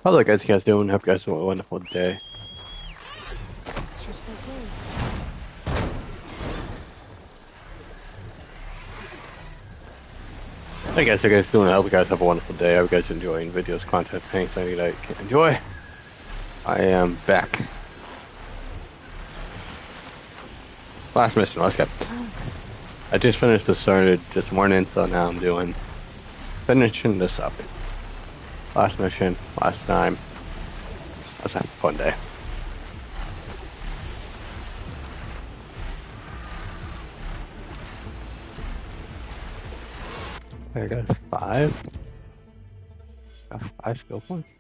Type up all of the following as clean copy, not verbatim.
Hello guys, you guys doing? Hope you guys have a wonderful day. Stretch that game. Hey guys, how you guys doing? I hope you guys have a wonderful day. I hope you guys are enjoying videos, content, anything that you can enjoy. I am back. Last mission, let's go. I just finished this started this morning, so now I'm finishing this up. Last mission, last time. Let's have a fun day. I got five skill points.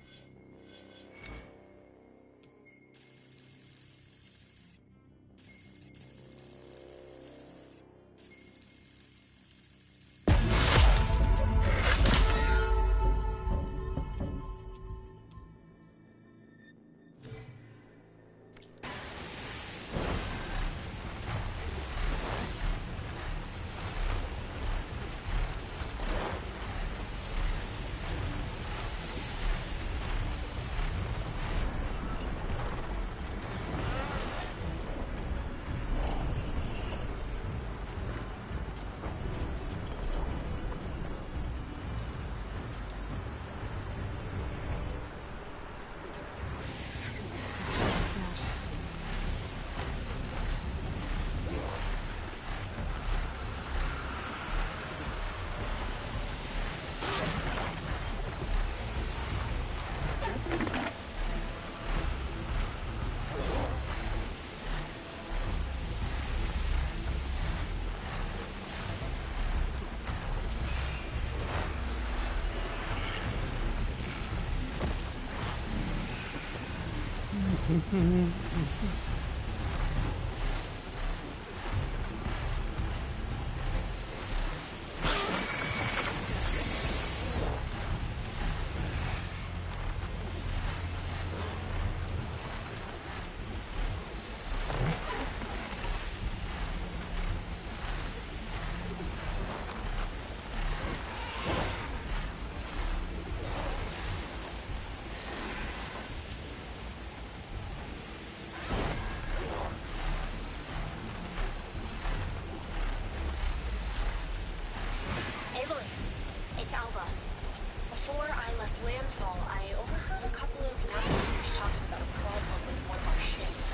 Before I left landfall, I overheard a couple of navigators talking about a problem with one of our ships.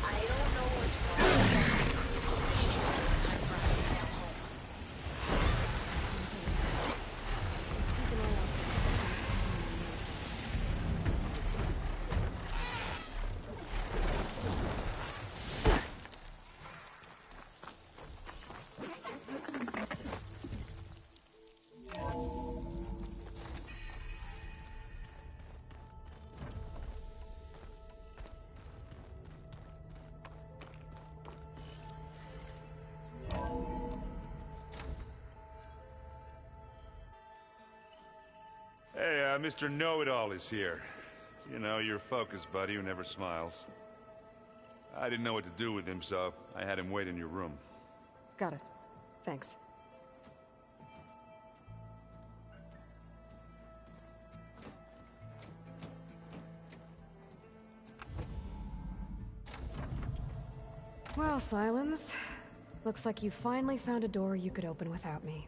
I don't know what's wrong, but it's time for us to sail home. Hey, Mr. Know-It-All is here. You know, your focus buddy who never smiles. I didn't know what to do with him, so I had him wait in your room. Got it. Thanks. Well, Silence. Looks like you finally found a door you could open without me.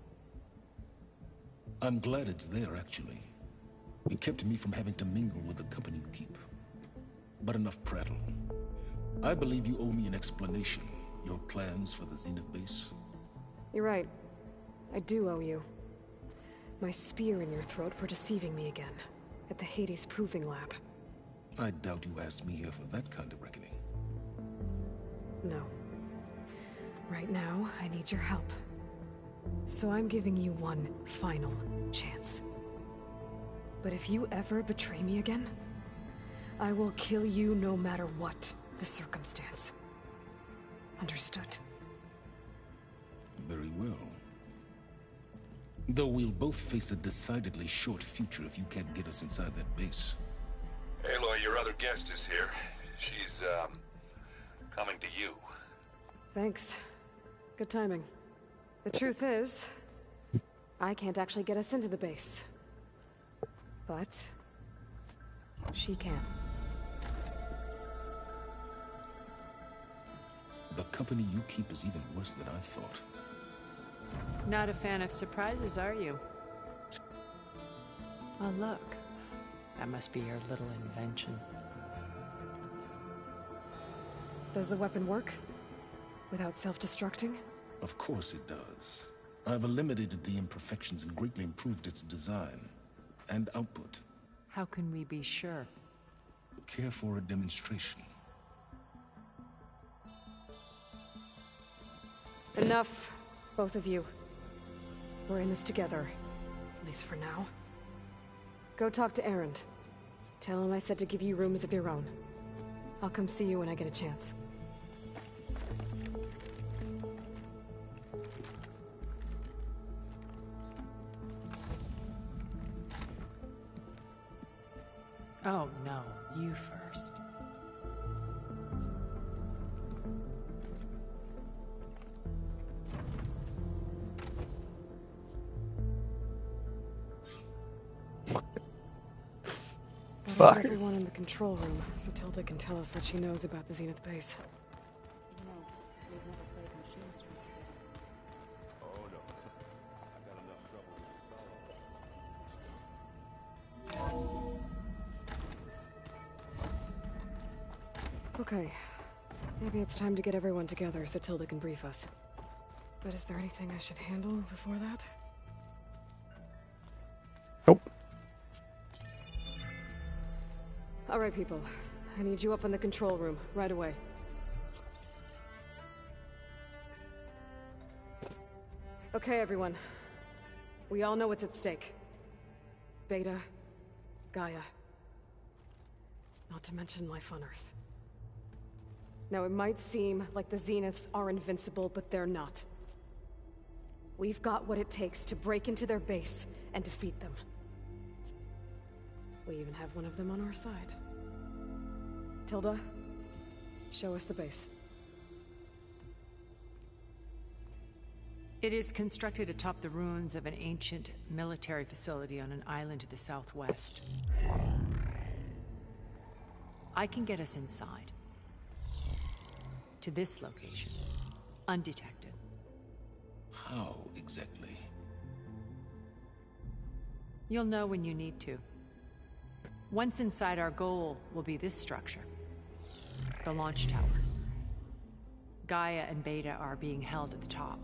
I'm glad it's there, actually. It kept me from having to mingle with the company you keep. But enough prattle. I believe you owe me an explanation. Your plans for the Zenith base? You're right. I do owe you. My spear in your throat for deceiving me again. At the Hades Proving Lab. I doubt you asked me here for that kind of reckoning. No. Right now, I need your help. So I'm giving you one final chance. But if you ever betray me again, I will kill you no matter what the circumstance. Understood? Very well. Though we'll both face a decidedly short future if you can't get us inside that base. Aloy, your other guest is here. She's, coming to you. Thanks. Good timing. The truth is, I can't actually get us into the base. But She can. The company you keep is even worse than I thought. Not a fan of surprises, are you? Oh, look. That must be your little invention. Does the weapon work? Without self-destructing? Of course it does. I've eliminated the imperfections and greatly improved its design and output. How can we be sure? Care for a demonstration? Enough, both of you. We're in this together, at least for now. Go talk to Erend. Tell him I said to give you rooms of your own. I'll come see you when I get a chance. Oh, no. You first. Gotta Fuck. get everyone in the control room, so Tilda can tell us what she knows about the Zenith base. You know, we've never played machine strings together. Oh no. I got enough trouble with solo. Okay. Maybe it's time to get everyone together so Tilda can brief us. But is there anything I should handle before that? Nope. All right, people. I need you up in the control room, right away. Okay, everyone. We all know what's at stake. Beta, Gaia. Not to mention life on Earth. Now, it might seem like the Zeniths are invincible, but they're not. We've got what it takes to break into their base and defeat them. We even have one of them on our side. Tilda, show us the base. It is constructed atop the ruins of an ancient military facility on an island to the southwest. I can get us inside. To this location. Undetected. How exactly? You'll know when you need to. Once inside, our goal will be this structure. The launch tower. Gaia and Beta are being held at the top.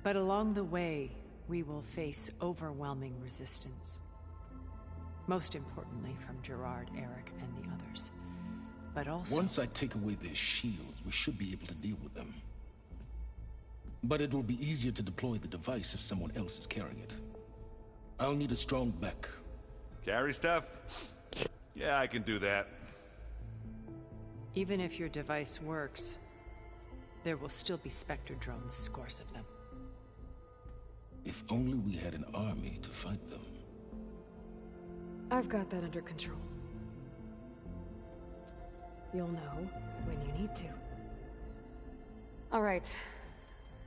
But along the way, we will face overwhelming resistance. Most importantly from Gerard, Eric, and the others. But also... Once I take away their shields, we should be able to deal with them. But it will be easier to deploy the device if someone else is carrying it. I'll need a strong back. Carry stuff? Yeah, I can do that. Even if your device works, there will still be Spectre drones, scores of them. If only we had an army to fight them. I've got that under control. You'll know when you need to. All right.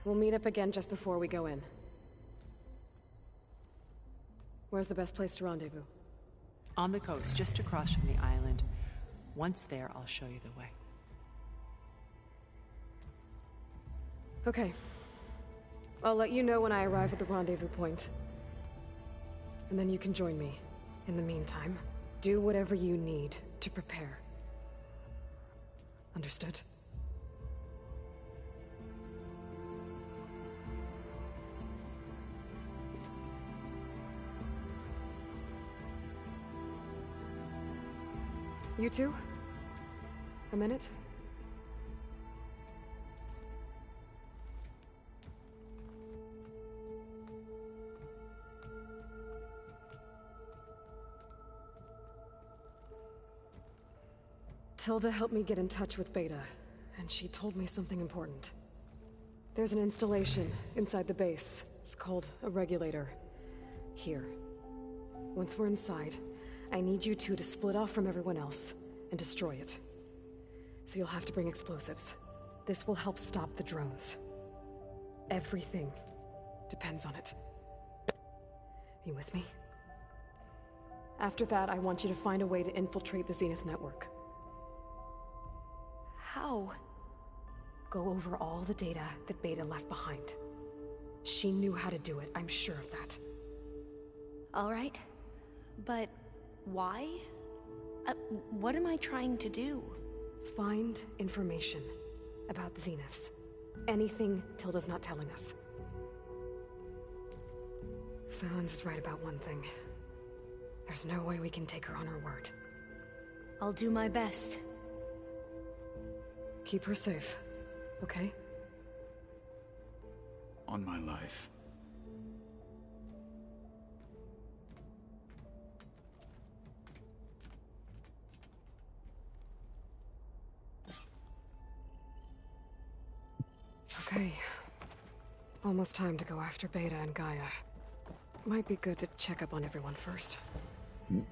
We'll meet up again just before we go in. Where's the best place to rendezvous? On the coast, just across from the island. Once there, I'll show you the way. Okay. I'll let you know when I arrive at the rendezvous point. And then you can join me. In the meantime, do whatever you need to prepare. Understood? You two? A minute? Tilda helped me get in touch with Beta, and she told me something important. There's an installation inside the base. It's called a regulator. Here. Once we're inside, I need you two to split off from everyone else and destroy it. So you'll have to bring explosives. This will help stop the drones. Everything depends on it. You with me? After that, I want you to find a way to infiltrate the Zenith network. How? Go over all the data that Beta left behind. She knew how to do it, I'm sure of that. All right. But why? What am I trying to do? Find information about the Zeniths. Anything Tilda's not telling us. Silence is right about one thing. There's no way we can take her on her word. I'll do my best. Keep her safe, okay? On my life. Okay. Almost time to go after Beta and Gaia. Might be good to check up on everyone first. Remember,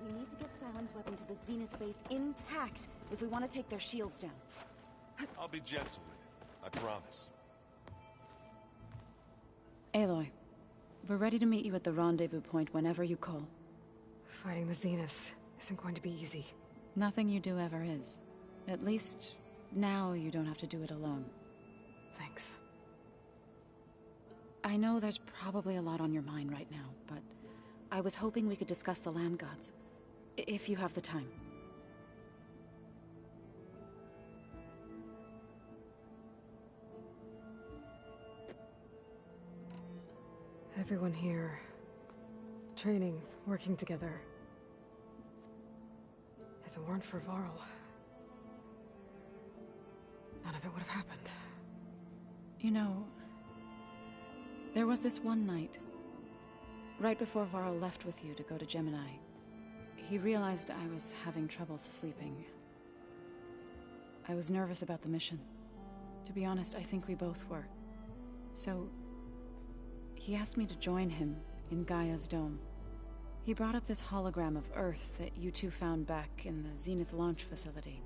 we need to get Silent's weapon to the Zenith base intact if we want to take their shields down. I'll be gentle with it, I promise. Aloy, we're ready to meet you at the rendezvous point whenever you call. Fighting the Zeniths isn't going to be easy. Nothing you do ever is. At least, now you don't have to do it alone. Thanks. I know there's probably a lot on your mind right now, but I was hoping we could discuss the land gods. If you have the time. Everyone here. Training, working together. If it weren't for Varl, none of it would have happened. You know, there was this one night, right before Varl left with you to go to Gemini. He realized I was having trouble sleeping. I was nervous about the mission. To be honest, I think we both were. So, he asked me to join him in Gaia's dome. He brought up this hologram of Earth that you two found back in the Zenith launch facility.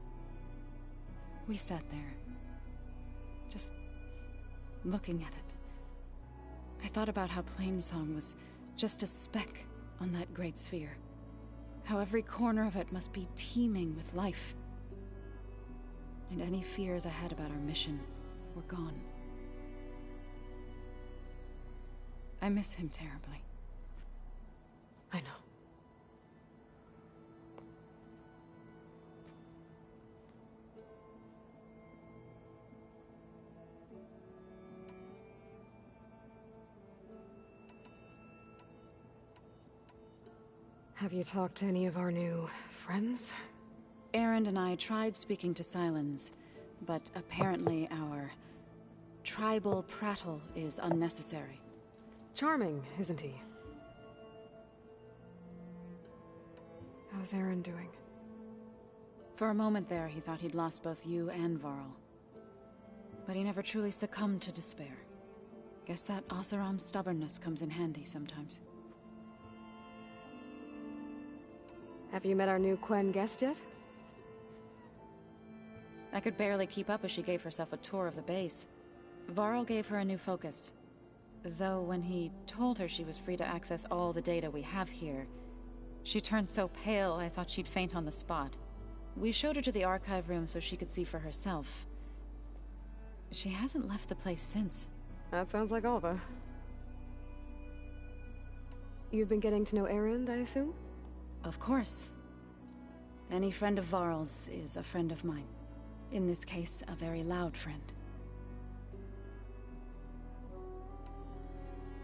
We sat there, just looking at it. I thought about how Plainsong was just a speck on that great sphere. How every corner of it must be teeming with life. And any fears I had about our mission were gone. I miss him terribly. I know. Have you talked to any of our new friends? Erend and I tried speaking to Silence, but apparently our tribal prattle is unnecessary. Charming, isn't he? How's Aaron doing? For a moment there, he thought he'd lost both you and Varl. But he never truly succumbed to despair. Guess that Oseram's stubbornness comes in handy sometimes. Have you met our new Quen guest yet? I could barely keep up as she gave herself a tour of the base. Varl gave her a new focus. Though when he told her she was free to access all the data we have here, she turned so pale I thought she'd faint on the spot. We showed her to the archive room so she could see for herself. She hasn't left the place since. That sounds like Alva. You've been getting to know Erend, I assume? Of course. Any friend of Varl's is a friend of mine. In this case, a very loud friend.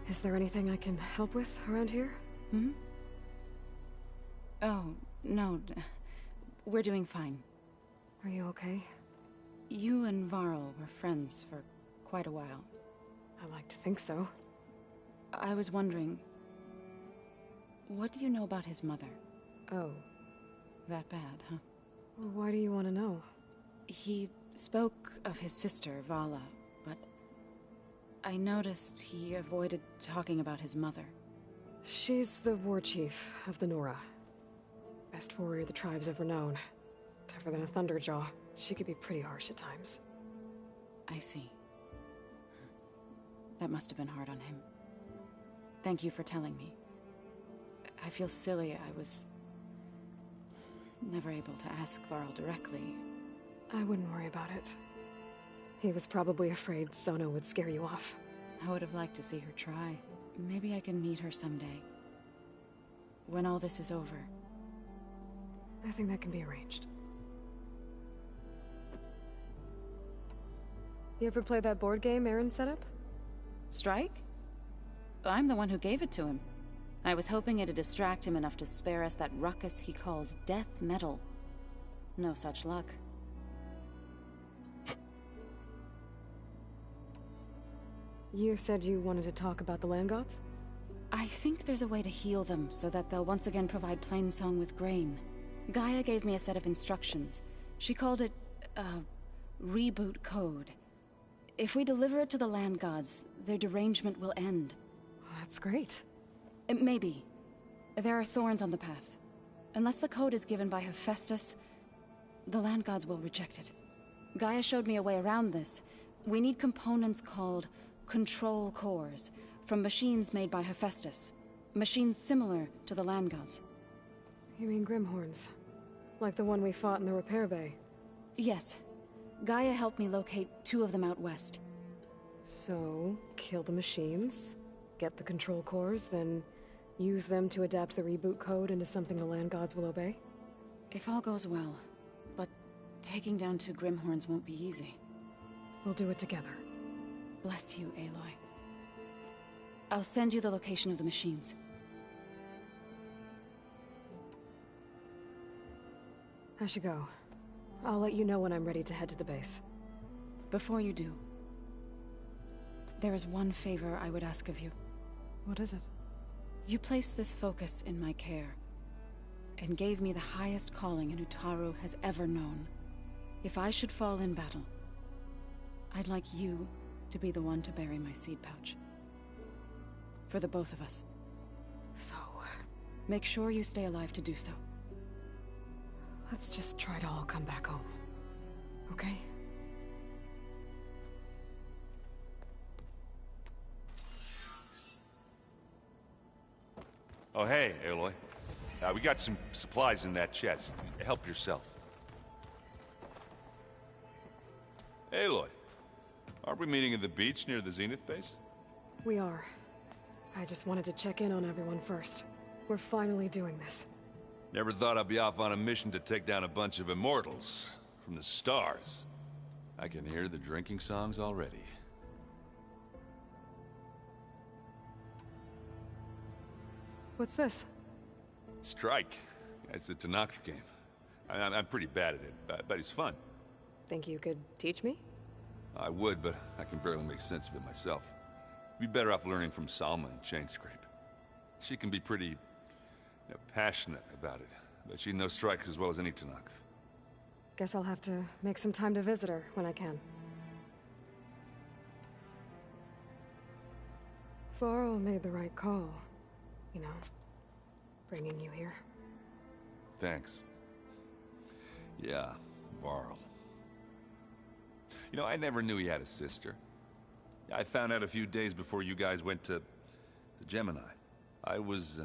Is there anything I can help with around here? Hmm? Oh, no. We're doing fine. Are you okay? You and Varl were friends for quite a while. I like to think so. I was wondering, what do you know about his mother? Oh. That bad, huh? Well, why do you want to know? He spoke of his sister, Vala, but I noticed he avoided talking about his mother. She's the war chief of the Nora. Best warrior the tribe's ever known. Tougher than a Thunderjaw. She could be pretty harsh at times. I see. That must have been hard on him. Thank you for telling me. I feel silly. I was never able to ask Varl directly. I wouldn't worry about it. He was probably afraid Sona would scare you off. I would have liked to see her try. Maybe I can meet her someday. When all this is over. I think that can be arranged. You ever play that board game Aaron set up? Strike? I'm the one who gave it to him. I was hoping it'd distract him enough to spare us that ruckus he calls death metal. No such luck. You said you wanted to talk about the land gods? I think there's a way to heal them so that they'll once again provide Plainsong with grain. Gaia gave me a set of instructions. She called it, reboot code. If we deliver it to the land gods, their derangement will end. That's great. Maybe. There are thorns on the path. Unless the code is given by Hephaestus, the land gods will reject it. Gaia showed me a way around this. We need components called control cores, from machines made by Hephaestus. Machines similar to the land gods. You mean Grimhorns? Like the one we fought in the repair bay? Yes. Gaia helped me locate 2 of them out west. So, kill the machines, get the control cores, then use them to adapt the reboot code into something the land gods will obey? If all goes well. But taking down 2 Grimhorns won't be easy. We'll do it together. Bless you, Aloy. I'll send you the location of the machines. I should go. I'll let you know when I'm ready to head to the base. Before you do, there is one favor I would ask of you. What is it? You placed this focus in my care, and gave me the highest calling an Utaru has ever known. If I should fall in battle, I'd like you to be the one to bury my seed pouch. For the both of us. So, make sure you stay alive to do so. let's just try to all come back home. Okay? Oh, hey, Aloy. We got some supplies in that chest. Help yourself. Aloy, aren't we meeting at the beach near the Zenith base? We are. I just wanted to check in on everyone first. We're finally doing this. Never thought I'd be off on a mission to take down a bunch of immortals from the stars. I can hear the drinking songs already. What's this? Strike. It's a Tanakh game. I'm pretty bad at it, but it's fun. Think you could teach me? I would, but I can barely make sense of it myself. Be better off learning from Salma and Chainscrape. She can be pretty passionate about it, but she knows Strike as well as any Tanakh. Guess I'll have to make some time to visit her when I can. Varl made the right call. You know, bringing you here. Thanks. Yeah, Varl. You know, I never knew he had a sister. I found out a few days before you guys went to Gemini. I was,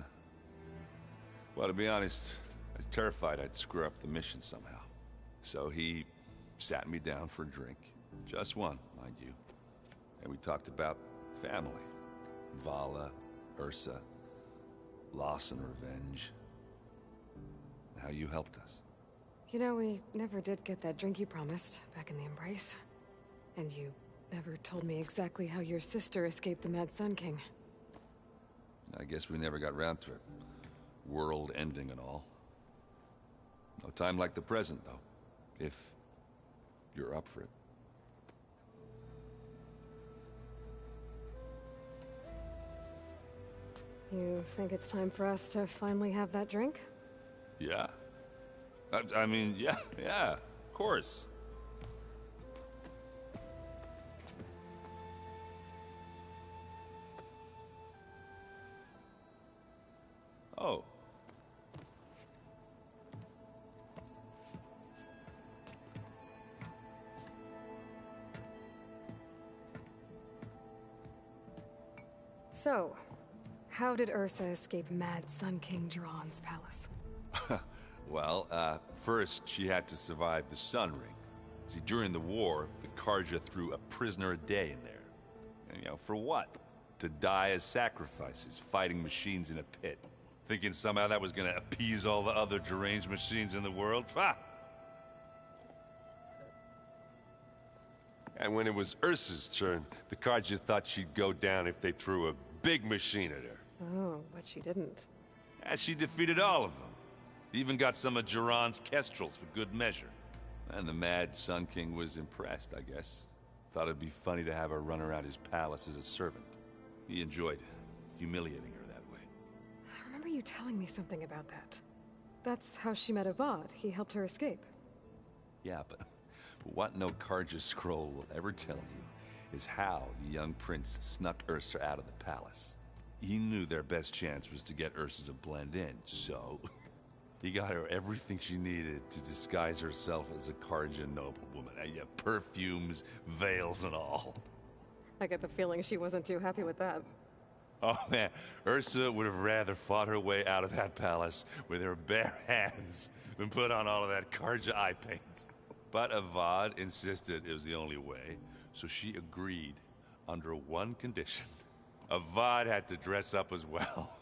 well, to be honest, I was terrified I'd screw up the mission somehow. So he sat me down for a drink. Just one, mind you. And we talked about family. Vala, Ursa, loss and revenge. How you helped us. You know, we never did get that drink you promised back in the Embrace. And you never told me exactly how your sister escaped the Mad Sun King. I guess we never got round to it. World ending and all. No time like the present, though. If you're up for it. You think it's time for us to finally have that drink? Yeah? I mean, yeah, of course. Oh. So, how did Ursa escape Mad Sun King Jiran's palace? Well, first she had to survive the Sun Ring. See, during the war, the Karja threw a prisoner a day in there. And, for what? To die as sacrifices, fighting machines in a pit. Thinking somehow that was gonna appease all the other deranged machines in the world? Ha! And when it was Ursa's turn, the Karja thought she'd go down if they threw a big machine at her. Oh, but she didn't. And she defeated all of them. Even got some of Jiran's kestrels for good measure. And the Mad Sun King was impressed, I guess. Thought it'd be funny to have her run around his palace as a servant. He enjoyed humiliating her that way. I remember you telling me something about that. That's how she met Avad. He helped her escape. Yeah, but what no Karja scroll will ever tell you is how the young prince snuck Ursa out of the palace. He knew their best chance was to get Ursa to blend in, so he got her everything she needed to disguise herself as a Karja noblewoman. Yeah, perfumes, veils, and all. I get the feeling she wasn't too happy with that. Oh man, Ursa would have rather fought her way out of that palace with her bare hands than put on all of that Karja eye paint. But Avad insisted it was the only way, so she agreed under one condition. Avad had to dress up as well.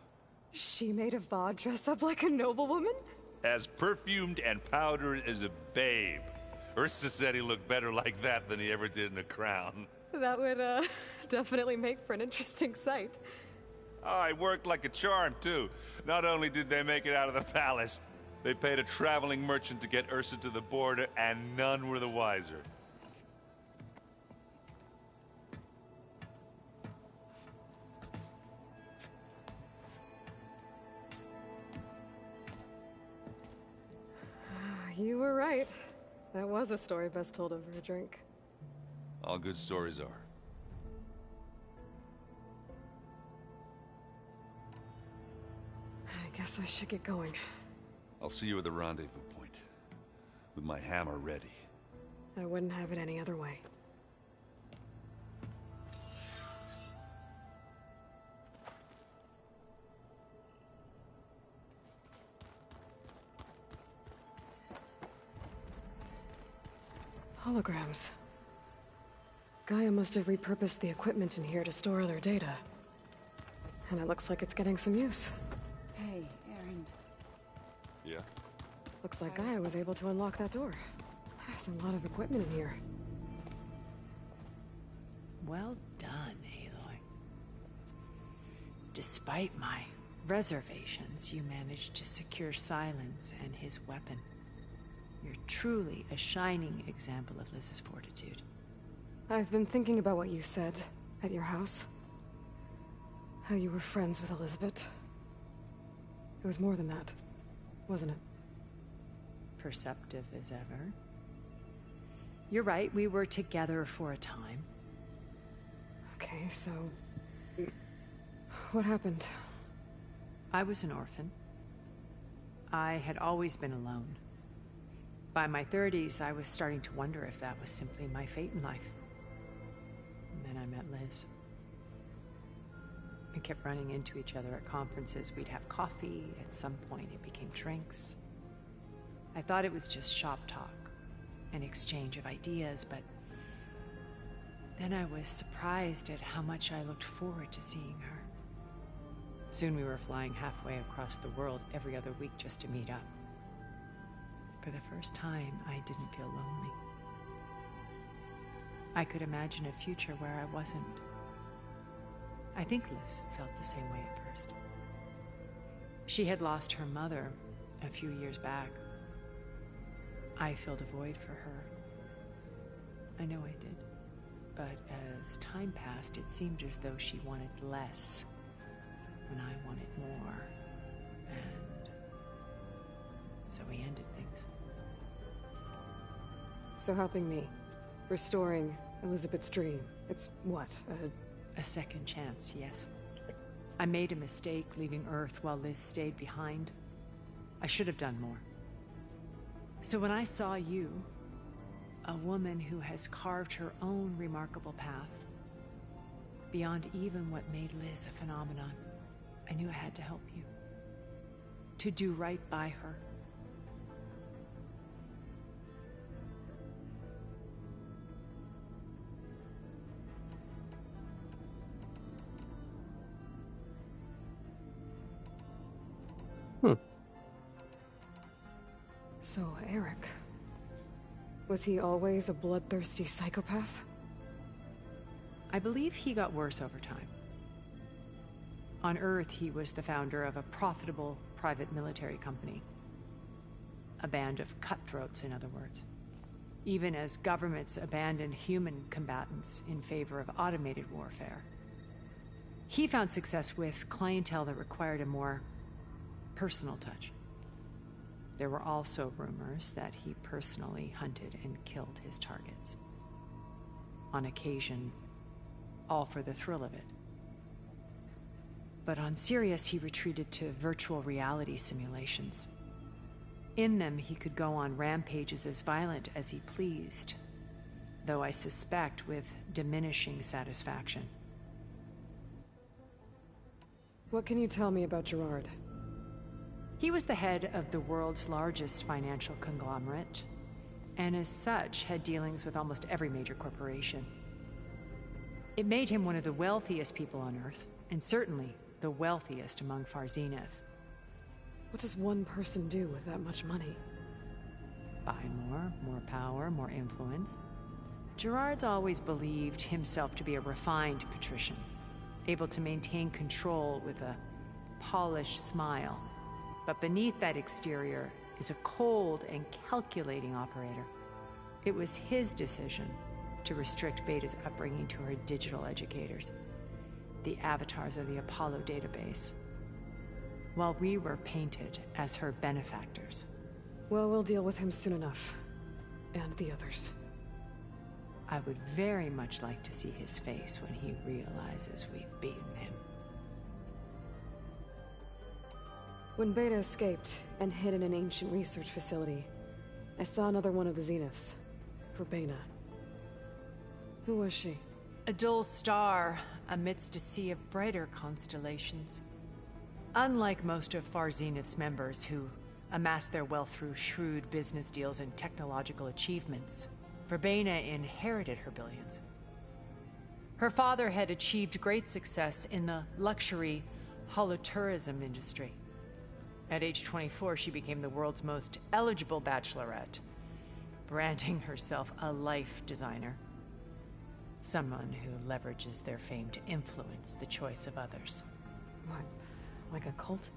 She made Avad dress up like a noblewoman? As perfumed and powdered as a babe. Ursa said he looked better like that than he ever did in a crown. That would, definitely make for an interesting sight. Oh, it worked like a charm, too. Not only did they make it out of the palace, they paid a traveling merchant to get Ursa to the border, and none were the wiser. You were right. That was a story best told over a drink. All good stories are. I guess I should get going. I'll see you at the rendezvous point, with my hammer ready. I wouldn't have it any other way. Holograms. Gaia must have repurposed the equipment in here to store their data. And it looks like it's getting some use. Hey, Erend. Yeah? Looks like Gaia was able to unlock that door. There's a lot of equipment in here. Well done, Aloy. Despite my reservations, you managed to secure Silence and his weapon. You're truly a shining example of Liz's fortitude. I've been thinking about what you said at your house. How you were friends with Elizabeth. It was more than that, wasn't it? Perceptive as ever. You're right, we were together for a time. Okay, so... what happened? I was an orphan. I had always been alone. By my 30s, I was starting to wonder if that was simply my fate in life. And then I met Liz. We kept running into each other at conferences. We'd have coffee. At some point, it became drinks. I thought it was just shop talk, an exchange of ideas, but then I was surprised at how much I looked forward to seeing her. Soon we were flying halfway across the world every other week just to meet up. For the first time, I didn't feel lonely. I could imagine a future where I wasn't. I think Liz felt the same way at first. She had lost her mother a few years back. I filled a void for her. I know I did. But as time passed, it seemed as though she wanted less when I wanted more. And so we ended things. So helping me. Restoring Elizabeth's dream. It's what? A second chance, yes. I made a mistake leaving Earth while Liz stayed behind. I should have done more. So when I saw you, a woman who has carved her own remarkable path, beyond even what made Liz a phenomenon. I knew I had to help you. To do right by her. So, Eric. Was he always a bloodthirsty psychopath? I believe he got worse over time. On Earth, he was the founder of a profitable private military company. A band of cutthroats, in other words. Even as governments abandoned human combatants in favor of automated warfare. He found success with clientele that required a more personal touch. There were also rumors that he personally hunted and killed his targets. On occasion, all for the thrill of it. But on Sirius, he retreated to virtual reality simulations. In them, he could go on rampages as violent as he pleased, though I suspect with diminishing satisfaction. What can you tell me about Gerard? He was the head of the world's largest financial conglomerate, and as such had dealings with almost every major corporation. It made him one of the wealthiest people on Earth, and certainly the wealthiest among Far Zenith. What does one person do with that much money? Buy more power, more influence. Gerard's always believed himself to be a refined patrician, able to maintain control with a polished smile. But beneath that exterior is a cold and calculating operator. It was his decision to restrict Beta's upbringing to her digital educators, the avatars of the Apollo database, while we were painted as her benefactors. Well, we'll deal with him soon enough. And the others. I would very much like to see his face when he realizes we've beaten him. When Beta escaped and hid in an ancient research facility, I saw another one of the Zeniths. Verbena. Who was she? A dull star amidst a sea of brighter constellations. Unlike most of Far Zenith's members who amassed their wealth through shrewd business deals and technological achievements, Verbena inherited her billions. Her father had achieved great success in the luxury holotourism industry. At age 24, she became the world's most eligible bachelorette, branding herself a life designer. Someone who leverages their fame to influence the choice of others. What? Like a cult?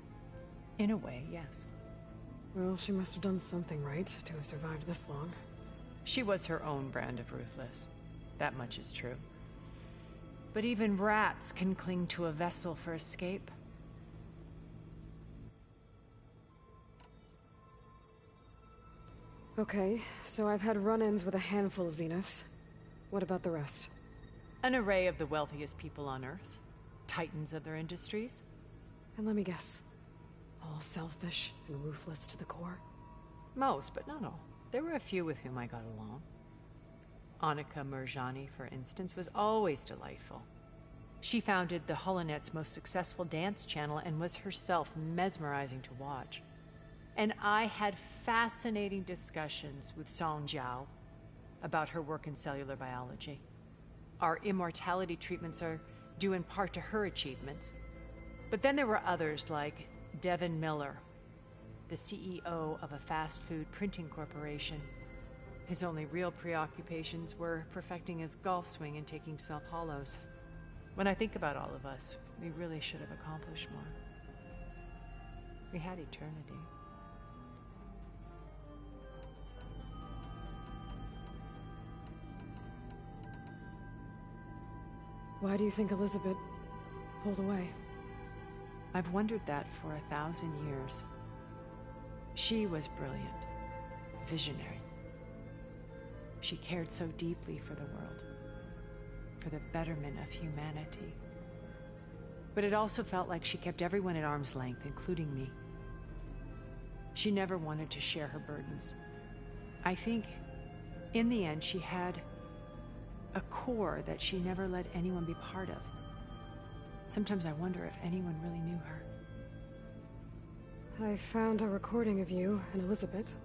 In a way, yes. Well, she must have done something right to have survived this long. She was her own brand of ruthless. That much is true. But even rats can cling to a vessel for escape. Okay, so I've had run-ins with a handful of Zeniths. What about the rest? An array of the wealthiest people on Earth. Titans of their industries. And let me guess. All selfish and ruthless to the core? Most, but not all. There were a few with whom I got along. Annika Murjani, for instance, was always delightful. She founded the Holonet's most successful dance channel and was herself mesmerizing to watch. And I had fascinating discussions with Song Jiao about her work in cellular biology. Our immortality treatments are due in part to her achievements. But then there were others like Devin Miller, the CEO of a fast food printing corporation. His only real preoccupations were perfecting his golf swing and taking self-hollows. When I think about all of us, we really should have accomplished more. We had eternity. Why do you think Elizabeth pulled away? I've wondered that for 1,000 years. She was brilliant, visionary. She cared so deeply for the world, for the betterment of humanity. But it also felt like she kept everyone at arm's length, including me. She never wanted to share her burdens. I think, in the end, she had a core that she never let anyone be part of. Sometimes I wonder if anyone really knew her. I found a recording of you and Elizabeth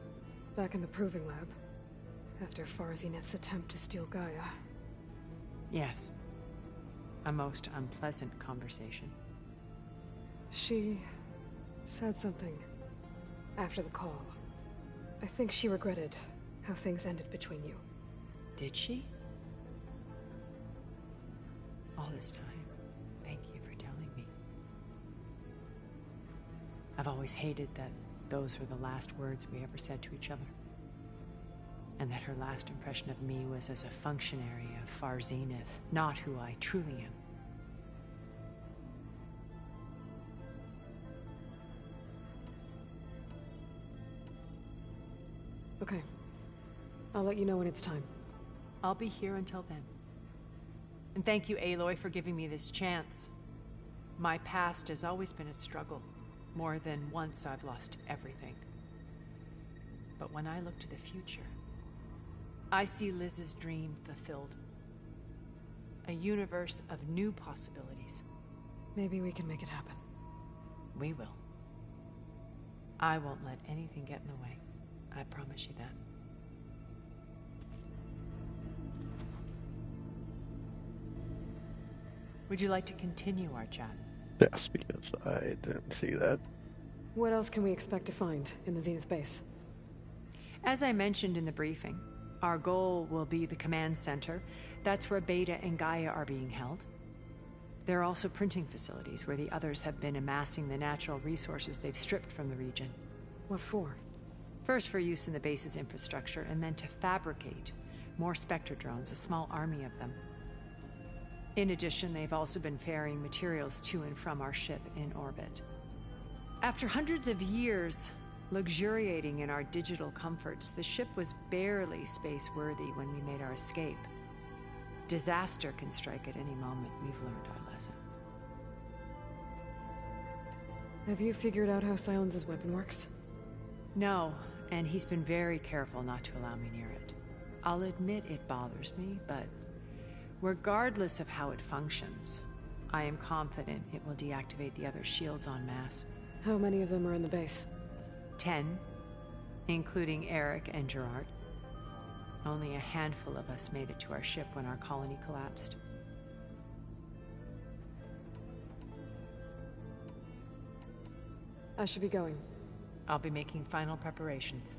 back in the proving lab after Farzineth's attempt to steal Gaia. Yes. A most unpleasant conversation. She said something after the call. I think she regretted how things ended between you. Did she? All this time, thank you for telling me. I've always hated that those were the last words we ever said to each other. And that her last impression of me was as a functionary of Farzineth, not who I truly am. Okay. I'll let you know when it's time. I'll be here until then. And thank you, Aloy, for giving me this chance. My past has always been a struggle. More than once I've lost everything. But when I look to the future, I see Liz's dream fulfilled. A universe of new possibilities. Maybe we can make it happen. We will. I won't let anything get in the way. I promise you that. Would you like to continue our chat? Yes, because I didn't see that. What else can we expect to find in the Zenith base? As I mentioned in the briefing, our goal will be the command center. That's where Beta and Gaia are being held. There are also printing facilities where the others have been amassing the natural resources they've stripped from the region. What for? First for use in the base's infrastructure, and then to fabricate more Spectre drones, a small army of them. In addition, they've also been ferrying materials to and from our ship in orbit. After hundreds of years luxuriating in our digital comforts, the ship was barely space-worthy when we made our escape. Disaster can strike at any moment. We've learned our lesson. Have you figured out how Silence's weapon works? No, and he's been very careful not to allow me near it. I'll admit it bothers me, but regardless of how it functions, I am confident it will deactivate the other shields en masse. How many of them are in the base? 10, including Eric and Gerard. Only a handful of us made it to our ship when our colony collapsed. I should be going. I'll be making final preparations.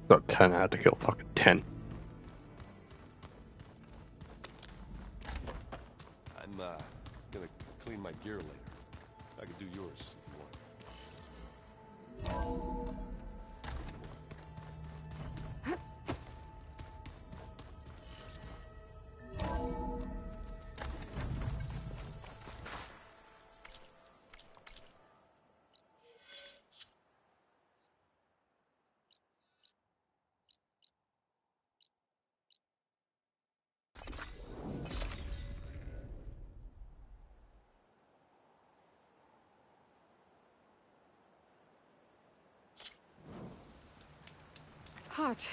So 10, I had to kill fucking 10. I'm gonna clean my gear later. I could do yours if you want. Hot.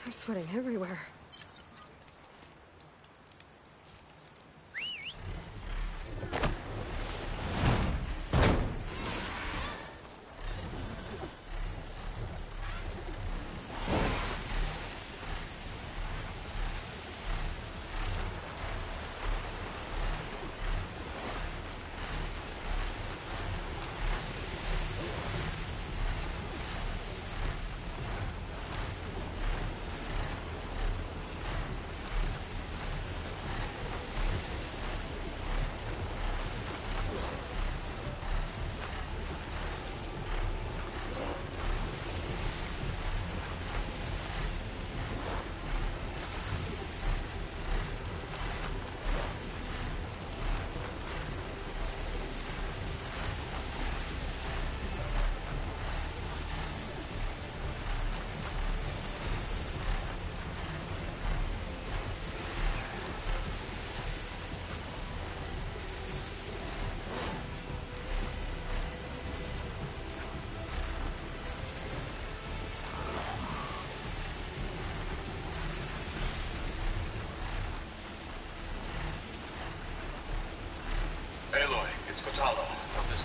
I'm sweating everywhere.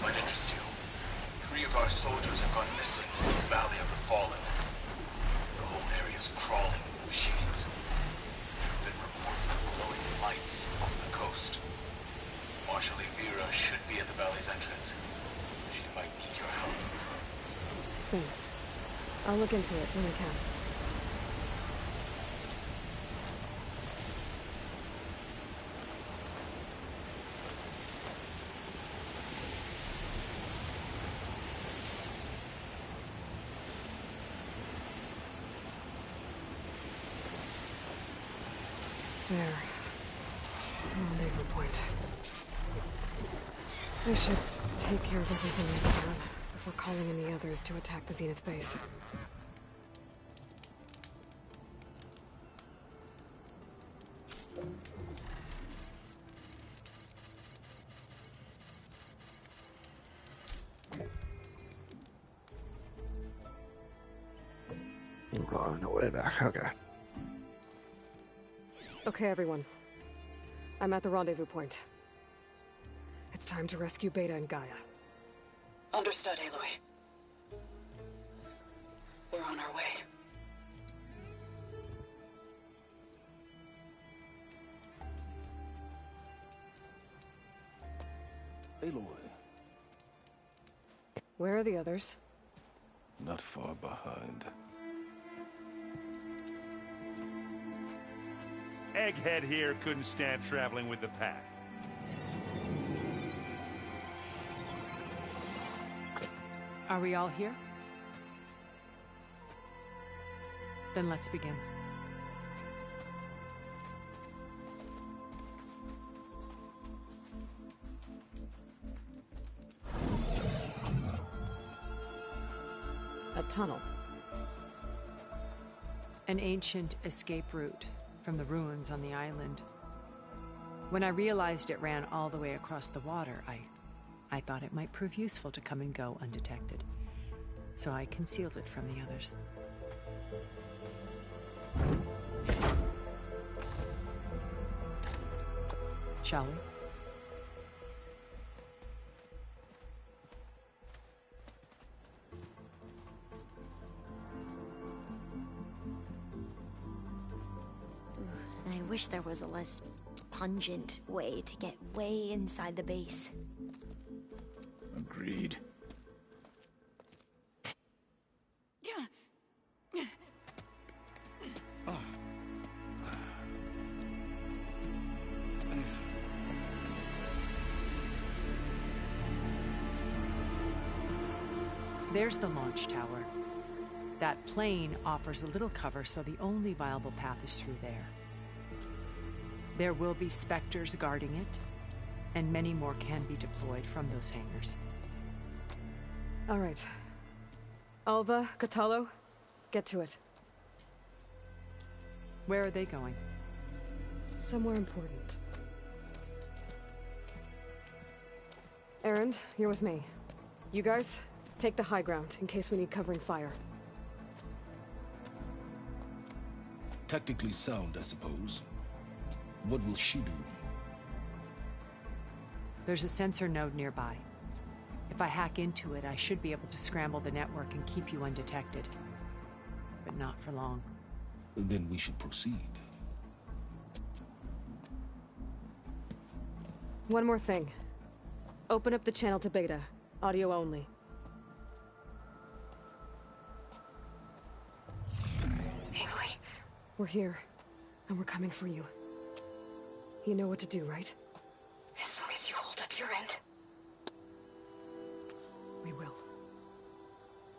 might interest you. 3 of our soldiers have gone missing in the Valley of the Fallen. The whole area's crawling with machines. There have been reports of glowing lights off the coast. Marshal Vera should be at the valley's entrance. She might need your help. Thanks. I'll look into it when we can. There. Rendezvous point. I should take care of everything I can before calling in the others to attack the Zenith base. Oh, no way back. Okay. Okay, everyone. I'm at the rendezvous point. It's time to rescue Beta and Gaia. Understood, Aloy. We're on our way. Aloy, Where are the others? not far behind. Egghead here couldn't stand traveling with the pack. Are we all here? Then let's begin. A tunnel. An ancient escape route from the ruins on the island. When I realized it ran all the way across the water, I thought it might prove useful to come and go undetected. So I concealed it from the others. Shall we? I wish there was a less pungent way to get way inside the base. Agreed. There's the launch tower. That plane offers a little cover, so the only viable path is through there. There will be Spectres guarding it, and many more can be deployed from those hangars. All right. Alva, Catalo, get to it. Where are they going? Somewhere important. Erend, you're with me. You guys, take the high ground in case we need covering fire. Tactically sound, I suppose. What will she do? There's a sensor node nearby. If I hack into it, I should be able to scramble the network and keep you undetected. But not for long. Then we should proceed. One more thing. Open up the channel to Beta. Audio only. Aloy, We're here, and we're coming for you. You know what to do, right? as long as you hold up your end. We will.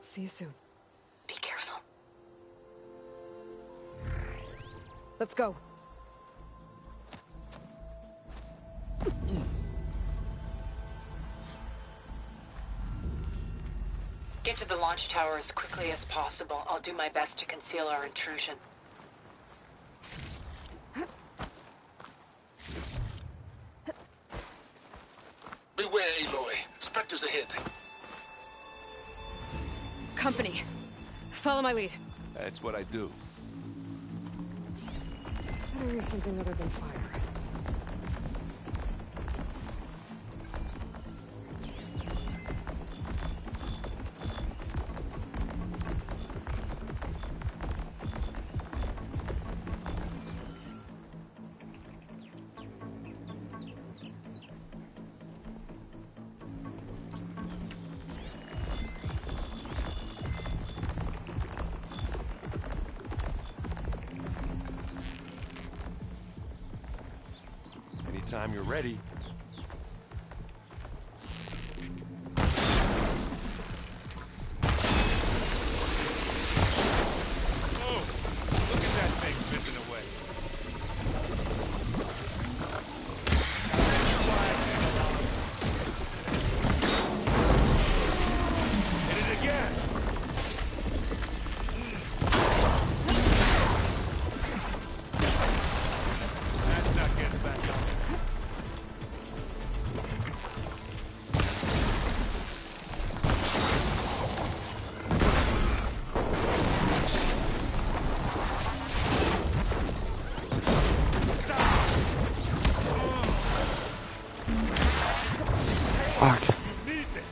See you soon. Be careful. Let's go. Get to the launch tower as quickly as possible. I'll do my best to conceal our intrusion. Beware, Aloy. Spectres ahead. Company. Follow my lead. That's what I do. Better use something other than fire. Anytime you're ready. Oh, look at that thing fizzing away. Hit it again. That's not getting back up. Fuck. Need this.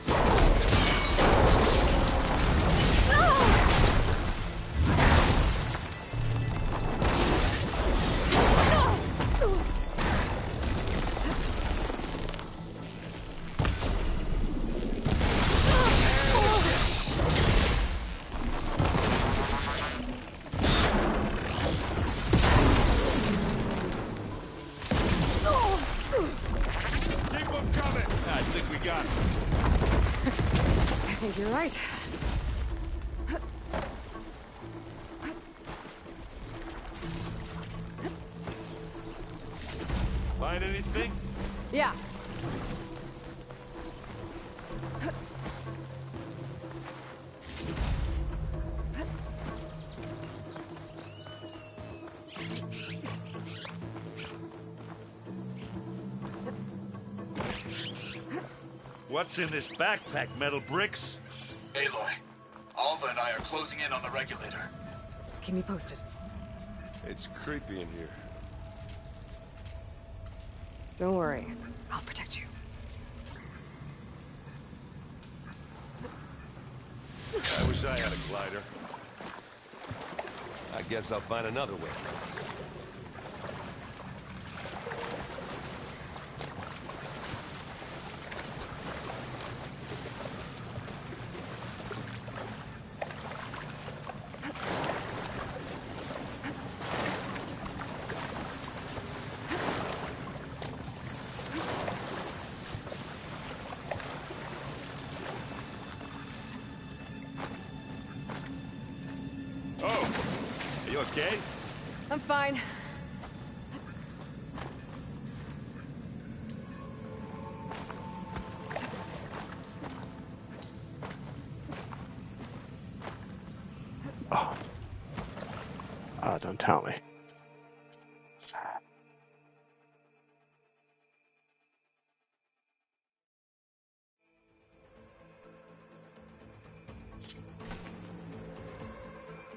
Keep them coming. I think we got it. I think you're right. Find anything? Yeah. What's in this backpack, metal bricks? Aloy, Alva and I are closing in on the regulator. Keep me posted. It's creepy in here. Don't worry. I'll protect you. I wish I had a glider. I guess I'll find another way across. Oh, are you okay? I'm fine. Oh. Oh, don't tell me.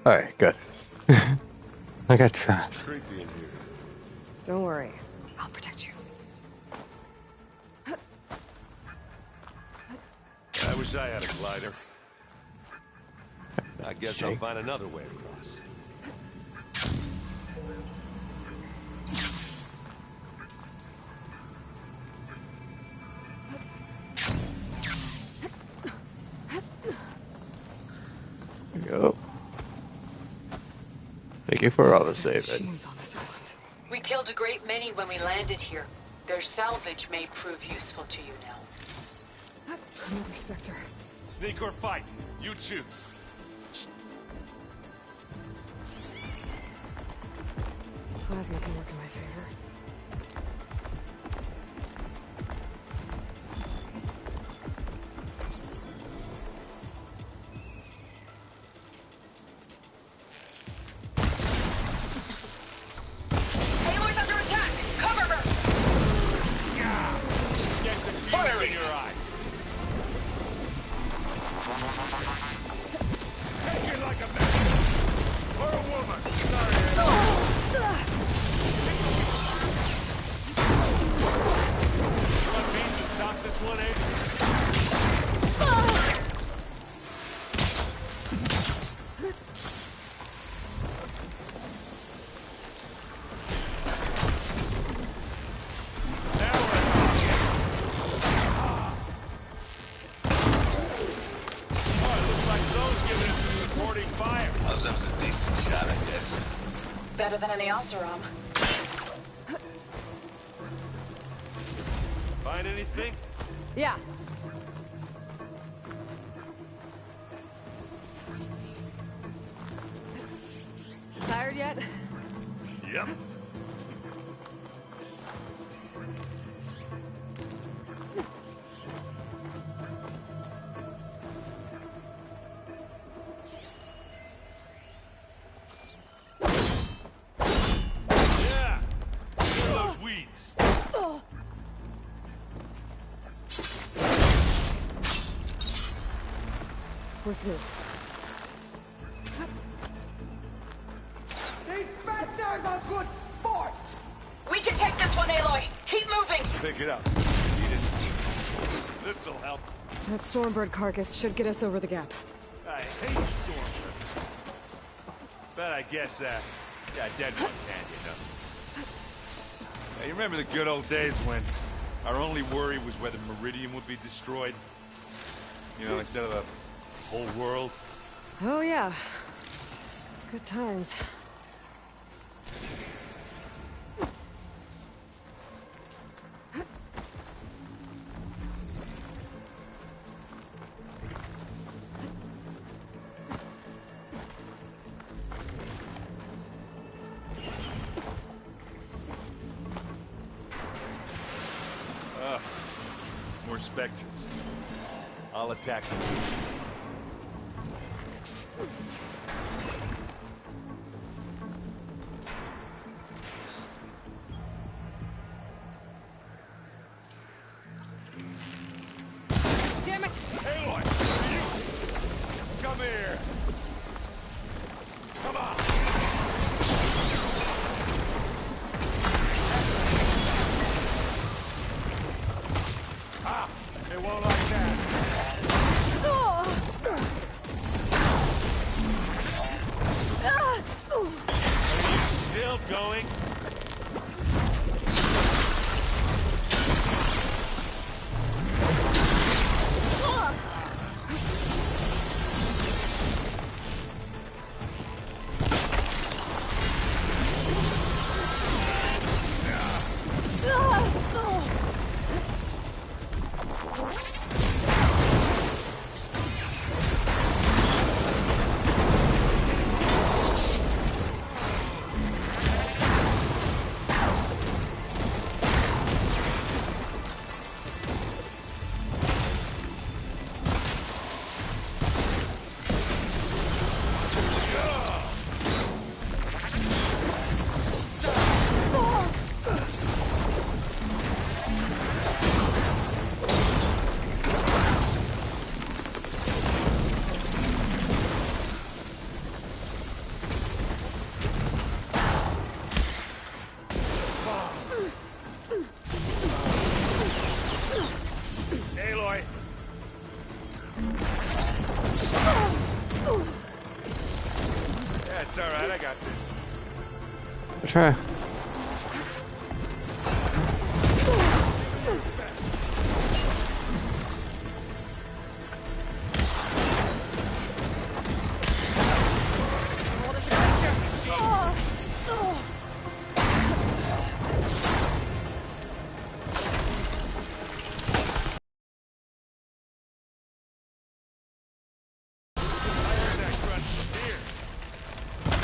Alright, good. I got trapped. It's creepy in here. Don't worry. I'll protect you. I wish I had a glider. I guess I'll find another way across. Go. Thank you for all the saving. Machines on this island. We killed a great many when we landed here. Their salvage may prove useful to you now. I'm a respecter. Sneak or fight? You choose. Plasma can work in my favor. Aloy's under attack! Cover her! Get the fuse in your eyes. Take it like a man. Or a woman. What means to stop this one, eh? Now we're talking. Oh, it looks like those giving us some supporting fire. That was a decent shot, I guess. Better than any Oseram. Find anything? Yeah. Tired yet? Yep. Yeah! Kill those weeds. We're through. These bastards are good sports! We can take this one, Aloy. Keep moving. Pick it up. Eat it. This'll help. That Stormbird carcass should get us over the gap. I hate Stormbird. But I guess, yeah, dead one's handy enough. Hey, you remember the good old days when our only worry was whether Meridian would be destroyed? You know, instead of the whole world? Oh, yeah. Good times. More specters. I'll attack them. Damn it! Aloy! You... Come here! Come on! Ah! It won't like that. Are you still going? Aloy! Yeah, it's alright, I got this. I'll try.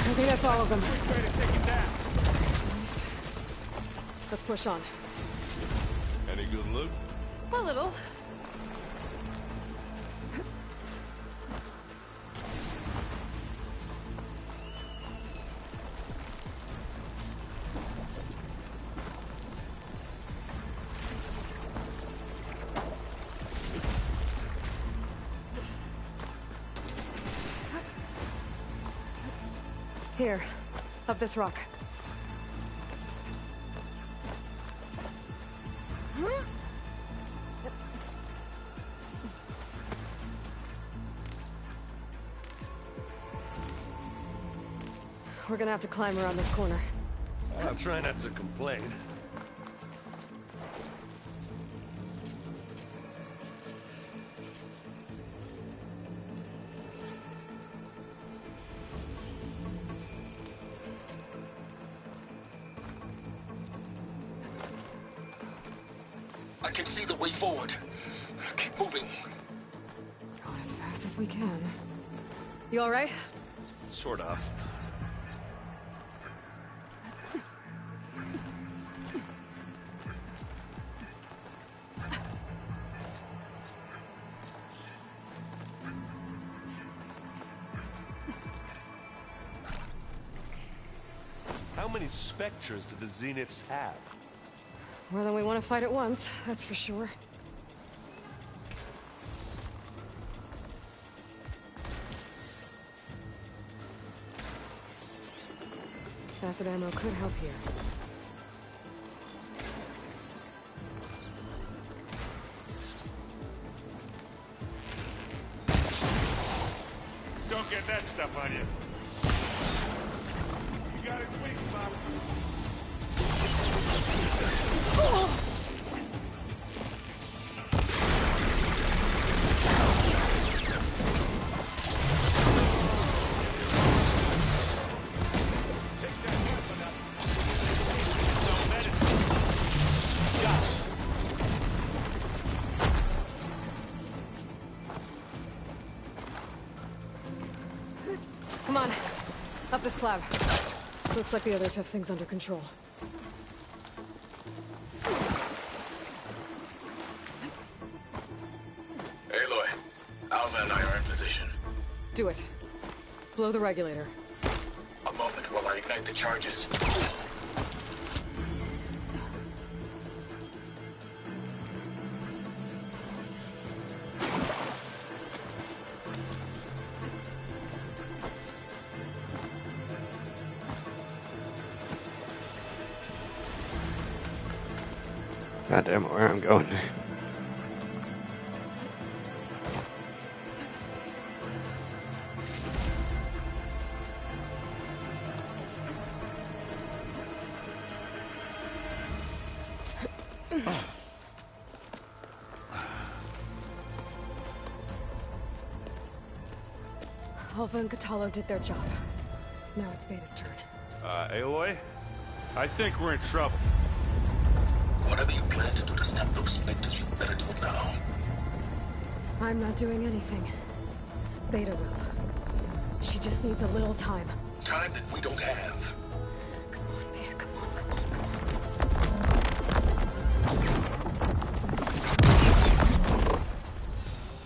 I think that's all of them. Way to take it down. At least. Let's push on. Any good loot? A little. Here, up this rock. We're gonna have to climb around this corner. I'll try not to complain. I can see the way forward. Keep moving. Going as fast as we can. You all right? Sort of. How many Spectres do the Zeniths have? More than we want to fight at once, that's for sure. Acid ammo could help here. Don't get that stuff on you. You got it quick, Bob. Come on, up the slab. Looks like the others have things under control. Aloy, Alva and I are in position. Do it. Blow the regulator. A moment while I ignite the charges. God damn it, where I'm going. Alva and Catalo did their job. Now it's Beta's turn. Aloy? I think we're in trouble. Whatever you plan to do to stop those Spectres, you better do it now. I'm not doing anything. Beta will. She just needs a little time. Time that we don't have. Come on, Beta, come on, come on.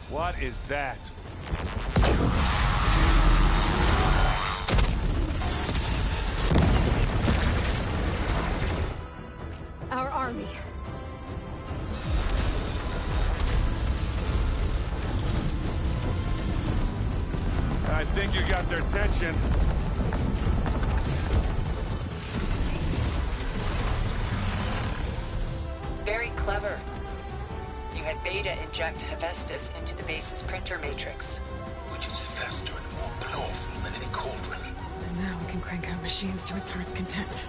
What is that? Our army. I think you got their attention. Very clever. You had Beta inject Hephaestus into the base's printer matrix. Which is faster and more powerful than any cauldron. And now we can crank out machines to its heart's content.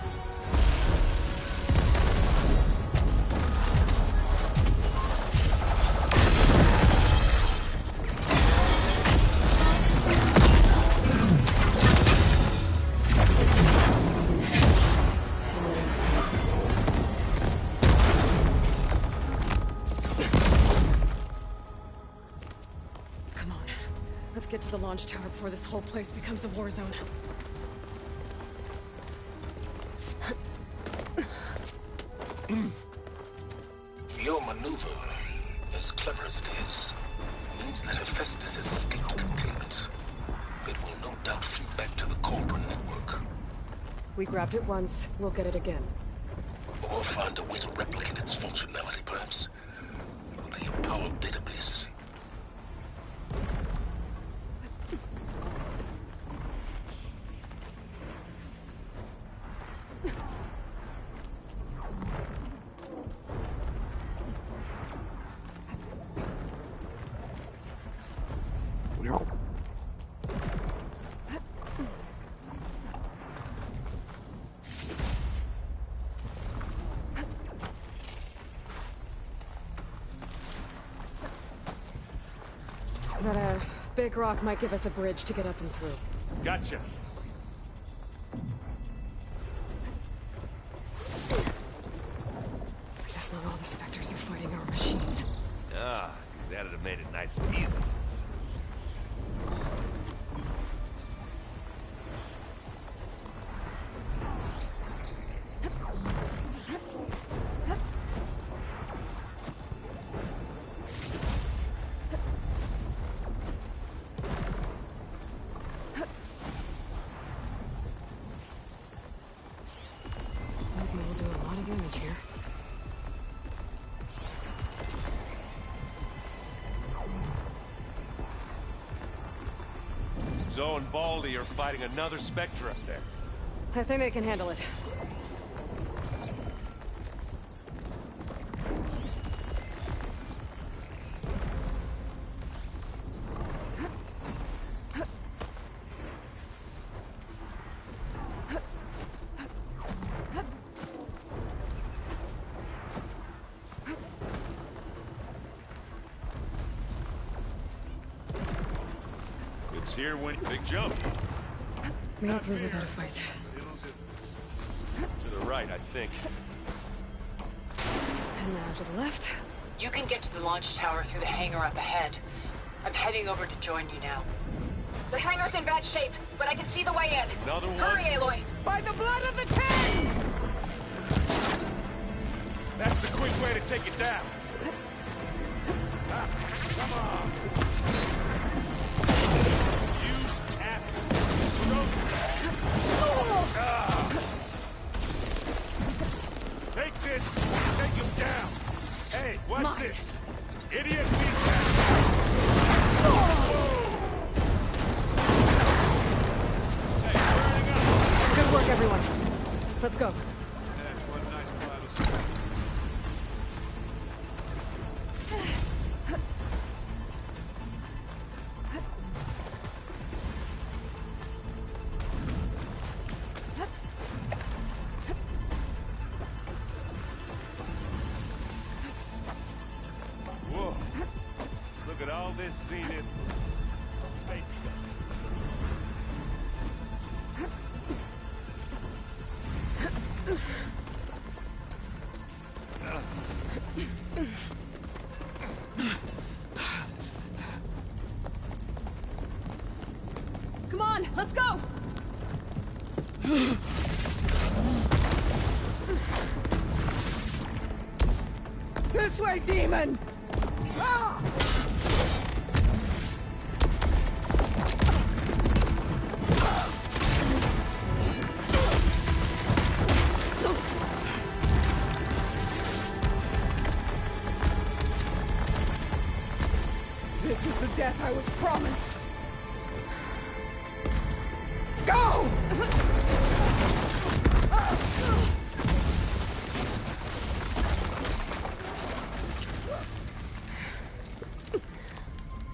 Get to the launch tower before this whole place becomes a war zone. Your maneuver, as clever as it is, means that Hephaestus has escaped containment. It will no doubt flee back to the Cauldron network. We grabbed it once, we'll get it again. Or find a way to replicate its functionality, perhaps. The Apollo database. No. That big rock might give us a bridge to get up and through. Gotcha. This guess not all the Spectres are fighting our machines. Ah, that'd have made it nice and easy. These men will do a lot of damage here. Zoe and Baldy are fighting another Spectre up there. I think they can handle it. It's here when big jump. Made it through without a fight. To the right, I think. And now to the left. You can get to the launch tower through the hangar up ahead. I'm heading over to join you now. The hangar's in bad shape, but I can see the way in. Another one? Hurry, Aloy! By the blood of the Ten! That's the quick way to take it down. Ah, come on. Use acid. Ah. Take this. Take him down. Hey, watch this. Idiot needs that. Good work, everyone. Let's go. That's one nice pile of stuff. Whoa. Look at all this Zenith space stuff. Come on, let's go! This way, demon! Ah! This is the death I was promised. Go!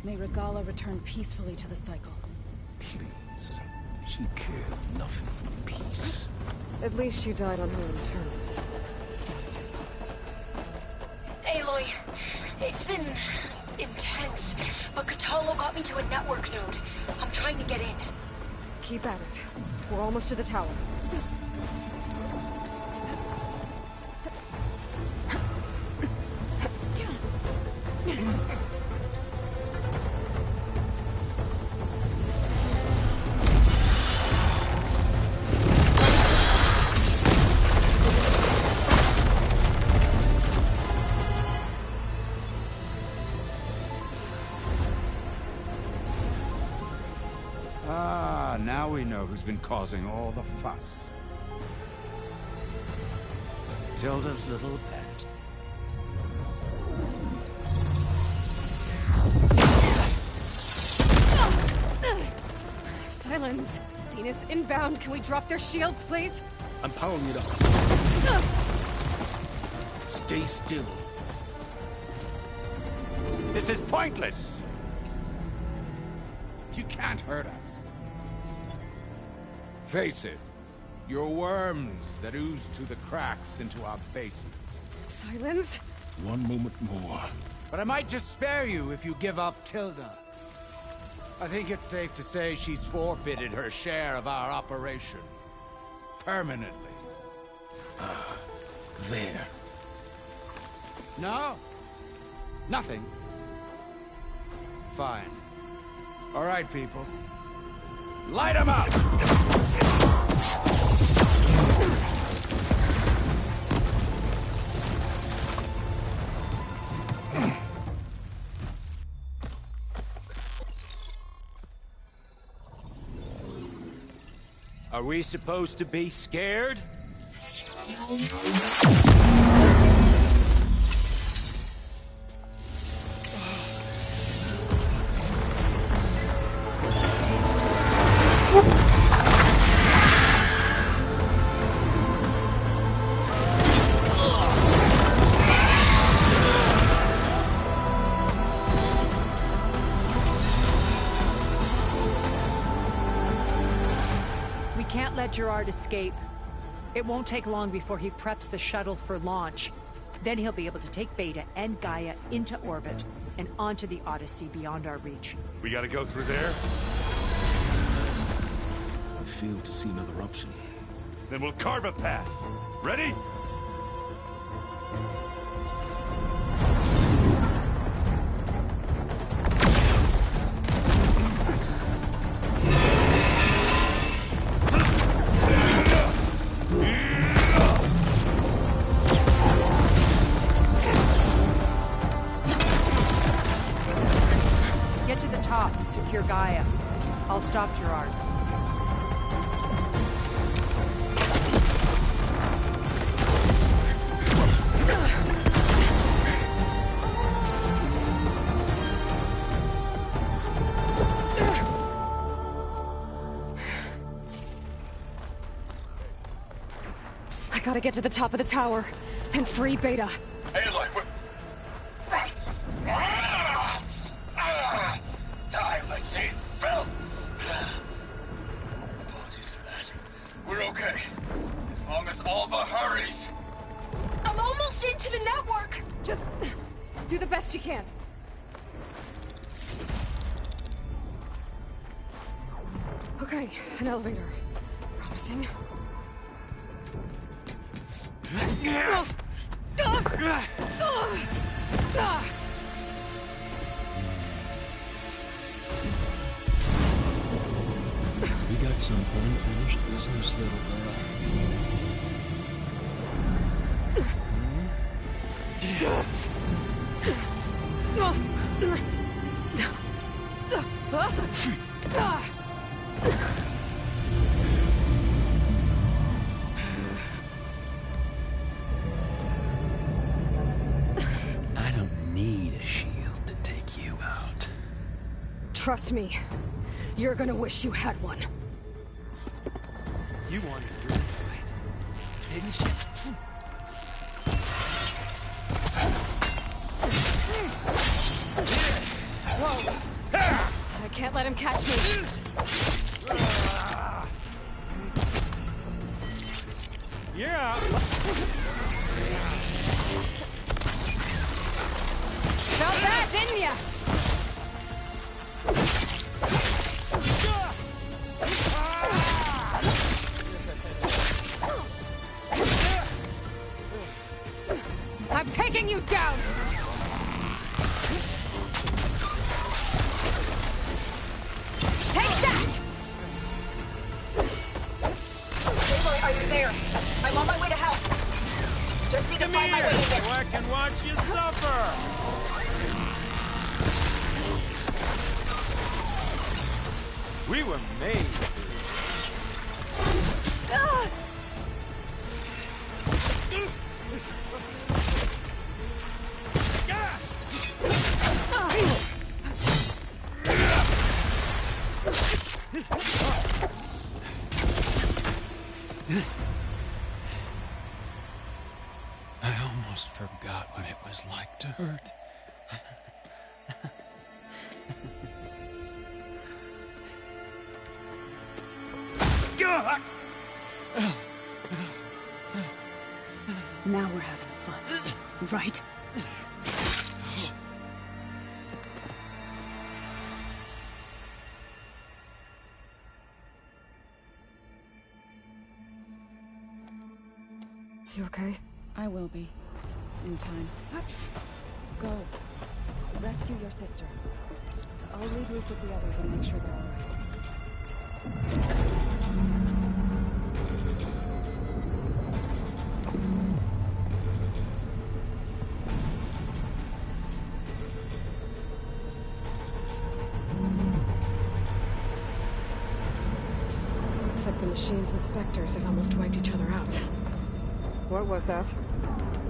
May Regala return peacefully to the cycle. Please. She cared nothing for peace. At least she died on her own terms. Aloy, it's been intense, but Catalo got me to a network node. I'm trying to get in. Keep at it. We're almost to the tower. Ah, now we know who's been causing all the fuss. Tilda's little pet. Silence! Zenith inbound. Can we drop their shields, please? I'm powering it up. Stay still. This is pointless! You can't hurt us. Face it, you're worms that ooze through the cracks into our basement. Silence? One moment more. But I might just spare you if you give up Tilda. I think it's safe to say she's forfeited her share of our operation. Permanently. There. No? Nothing? Fine. All right, people. Light 'em up! Are we supposed to be scared? We can't let Gerard escape. It won't take long before he preps the shuttle for launch. Then he'll be able to take Beta and Gaia into orbit and onto the Odyssey beyond our reach. We gotta go through there? I fail to see another option. Then we'll carve a path. Ready? Get to the top and secure Gaia. I'll stop Gerard. I gotta get to the top of the tower and free Beta. Aloy, we're... Time machine fell! Apologies for that. We're okay. As long as Alva hurries. I'm almost into the network! Just do the best you can. Okay, an elevator. Promising. You got some unfinished business, little girl. I don't need a shield to take you out. Trust me, you're gonna wish you had one. You wanted a real fight, didn't you? Whoa! I can't let him catch me. Yeah. Felt that, didn't ya? I'm taking you down! Take that! Aloy, are you there? I'm on my way to help. Just need to find my way in there. So I can watch you suffer. We were made. I almost forgot what it was like to hurt. Now we're having fun, right? You okay? I will be. in time. Go. Rescue your sister. I'll regroup with the others and make sure they're all right. Looks like the machine's inspectors have almost wiped each other out. What was that?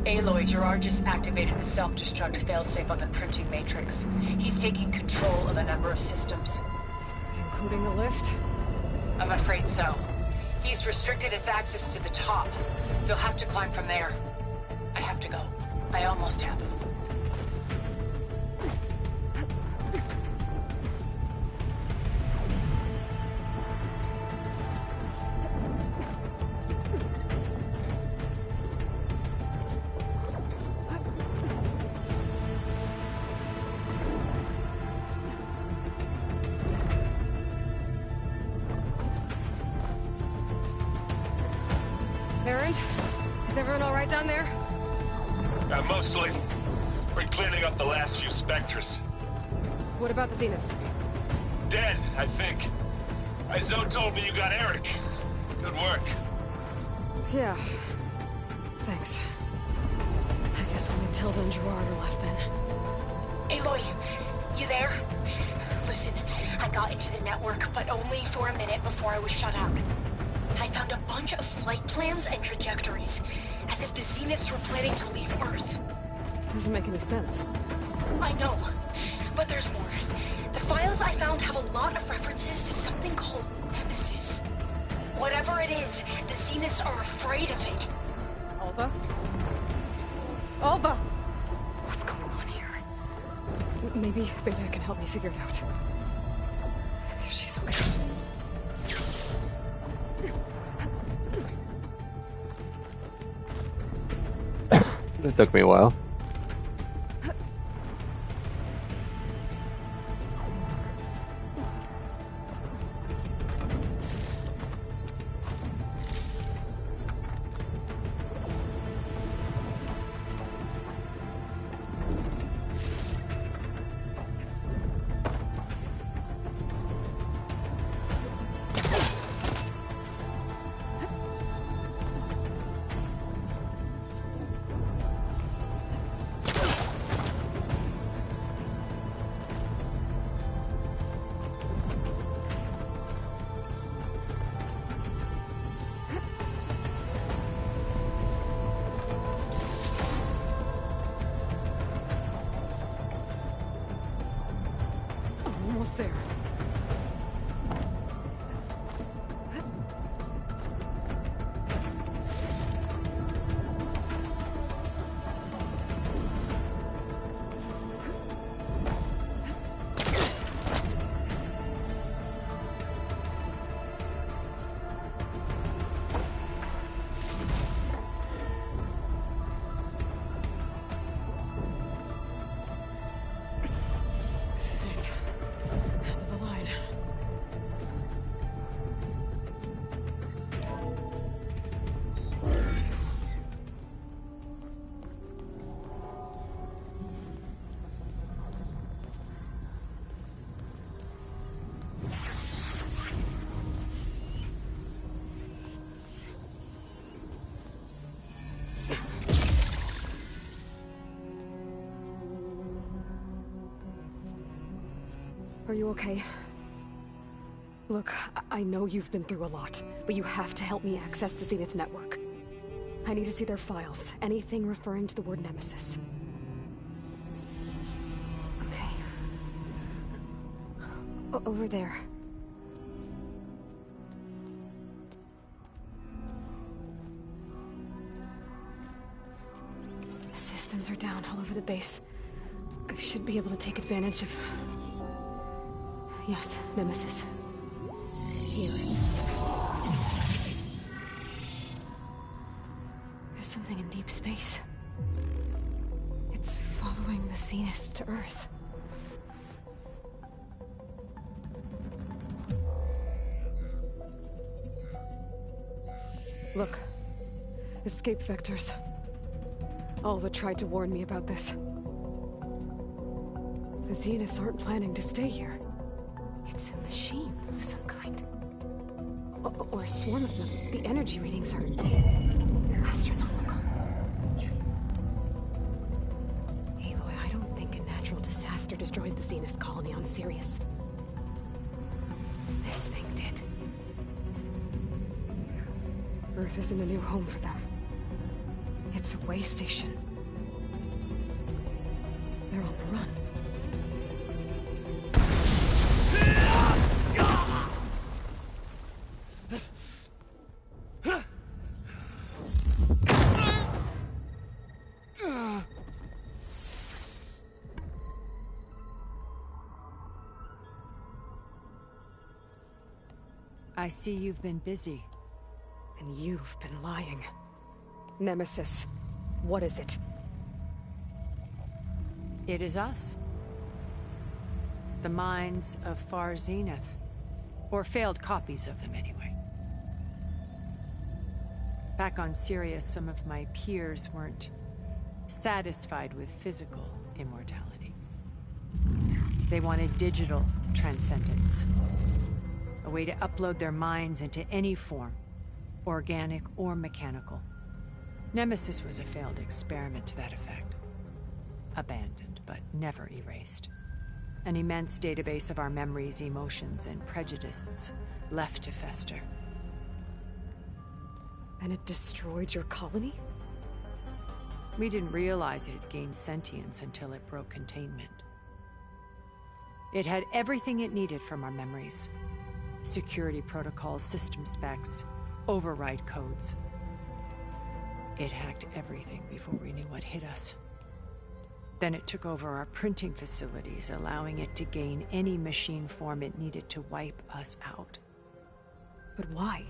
Aloy, Gerard just activated the self-destruct failsafe on the printing matrix. He's taking control of a number of systems. Including the lift? I'm afraid so. He's restricted its access to the top. You'll have to climb from there. I have to go. I almost have. Aaron? Is everyone alright down there? Mostly. We're cleaning up the last few specters. What about the Zeniths? Dead, I think. Zoe told me you got Eric. Good work. Yeah. Thanks. I guess only Tilda and Gerard are left then. Aloy, you there? Listen, I got into the network, but only for a minute before I was shut out. I found a bunch of flight plans and trajectories, as if the Zeniths were planning to leave Earth. Doesn't make any sense. I know, but there's more. The files I found have a lot of references to something called Nemesis. Whatever it is, the Zeniths are afraid of it. Alva? Alva! What's going on here? Maybe Beta can help me figure it out. If she's okay. It took me a while. Almost there. This is it. End of the line. Are you okay? Look, I know you've been through a lot, but you have to help me access the Zenith network. I need to see their files, anything referring to the word Nemesis. Okay. Over there. The systems are down all over the base. I should be able to take advantage of... Yes, Nemesis. Here. There's something in deep space. It's following the Zeniths to Earth. Look. Escape vectors. Alva tried to warn me about this. The Zeniths aren't planning to stay here. It's a machine of some kind. Or a swarm of them. The energy readings are astronomical. Aloy, I don't think a natural disaster destroyed the Zenith colony on Sirius. This thing did. Earth isn't a new home for them. It's a way station. They're on the run. I see you've been busy. And you've been lying. Nemesis, what is it? It is us. The minds of Far Zenith. Or failed copies of them, anyway. Back on Sirius, some of my peers weren't satisfied with physical immortality. They wanted digital transcendence. A way to upload their minds into any form, organic or mechanical. Nemesis was a failed experiment to that effect. Abandoned, but never erased. An immense database of our memories, emotions, and prejudices left to fester. And it destroyed your colony? We didn't realize it had gained sentience until it broke containment. It had everything it needed from our memories. Security protocols, system specs, override codes. It hacked everything before we knew what hit us. Then it took over our printing facilities, allowing it to gain any machine form it needed to wipe us out. But why?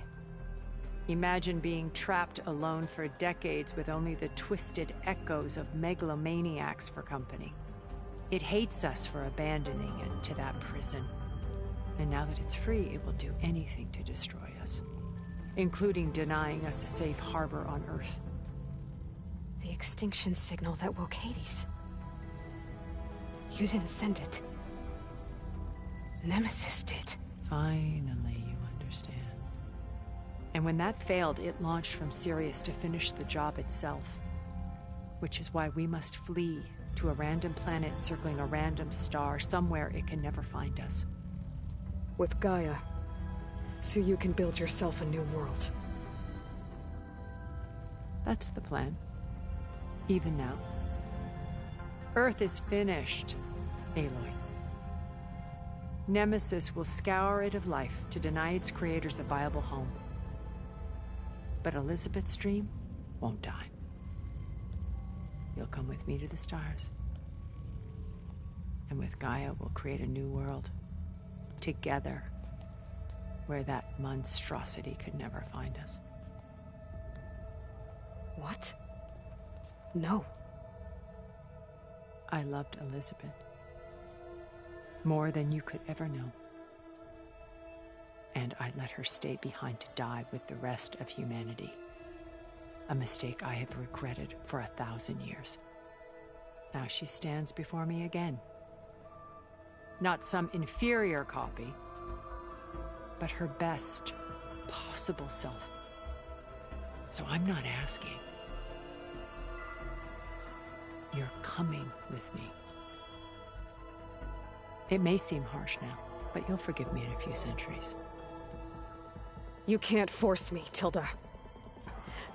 Imagine being trapped alone for decades with only the twisted echoes of megalomaniacs for company. It hates us for abandoning it to that prison. And now that it's free, it will do anything to destroy us, including denying us a safe harbor on Earth. The extinction signal that woke Hades. You didn't send it. Nemesis did. Finally, you understand. And when that failed, it launched from Sirius to finish the job itself. Which is why we must flee to a random planet circling a random star, somewhere it can never find us. With Gaia, so you can build yourself a new world. That's the plan. Even now. Earth is finished, Aloy. Nemesis will scour it of life to deny its creators a viable home. But Elizabeth's dream won't die. You'll come with me to the stars. And with Gaia, we'll create a new world. Together, where that monstrosity could never find us. What? No. I loved Elizabeth. More than you could ever know. And I let her stay behind to die with the rest of humanity. A mistake I have regretted for 1,000 years. Now she stands before me again. Not some inferior copy, but her best possible self. So I'm not asking. You're coming with me. It may seem harsh now, but you'll forgive me in a few centuries. You can't force me, Tilda.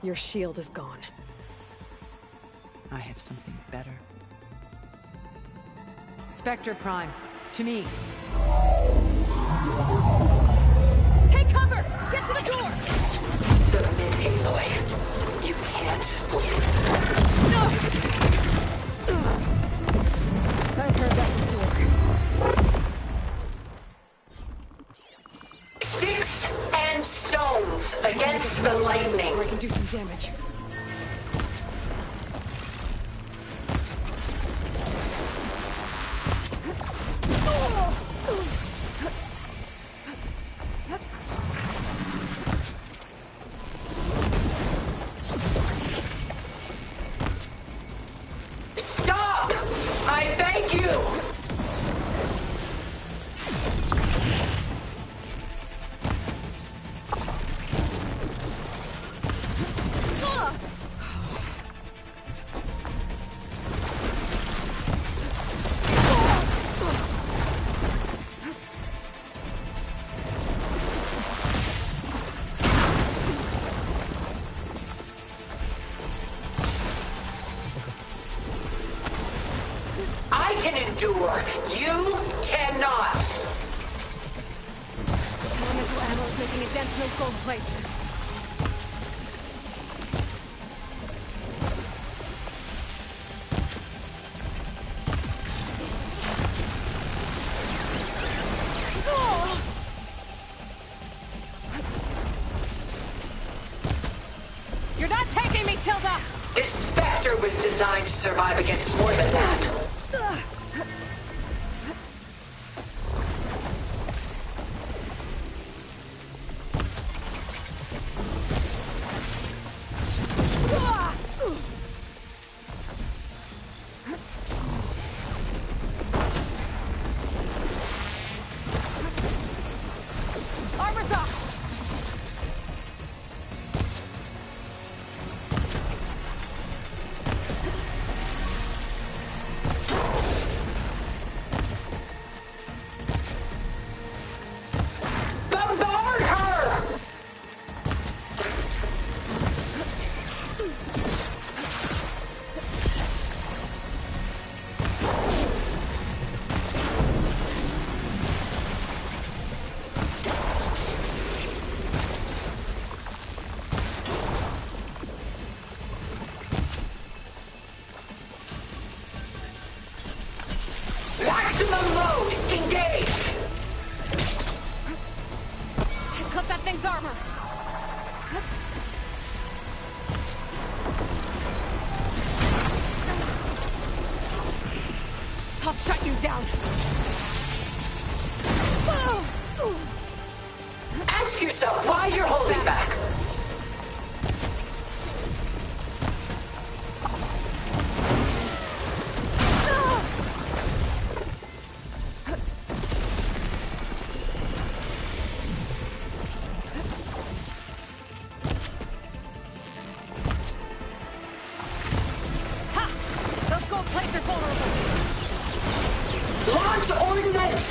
Your shield is gone. I have something better. Spectre Prime, to me. Take cover! Get to the door! Submit, Aloy. You can't win. I've heard that before. Sticks and stones against the lightning. I can do some damage. can endure. You cannot. Elemental ammo is making a dent in those gold plates. You're not taking me, Tilda! This Spectre was designed to survive against more than that. Armor's up! Bombard her! Maximum load! Engage! Clip that thing's armor! I'll shut you down! Ask yourself why you're holding back. Ha! Those gold plates are vulnerable! Launch ordnance!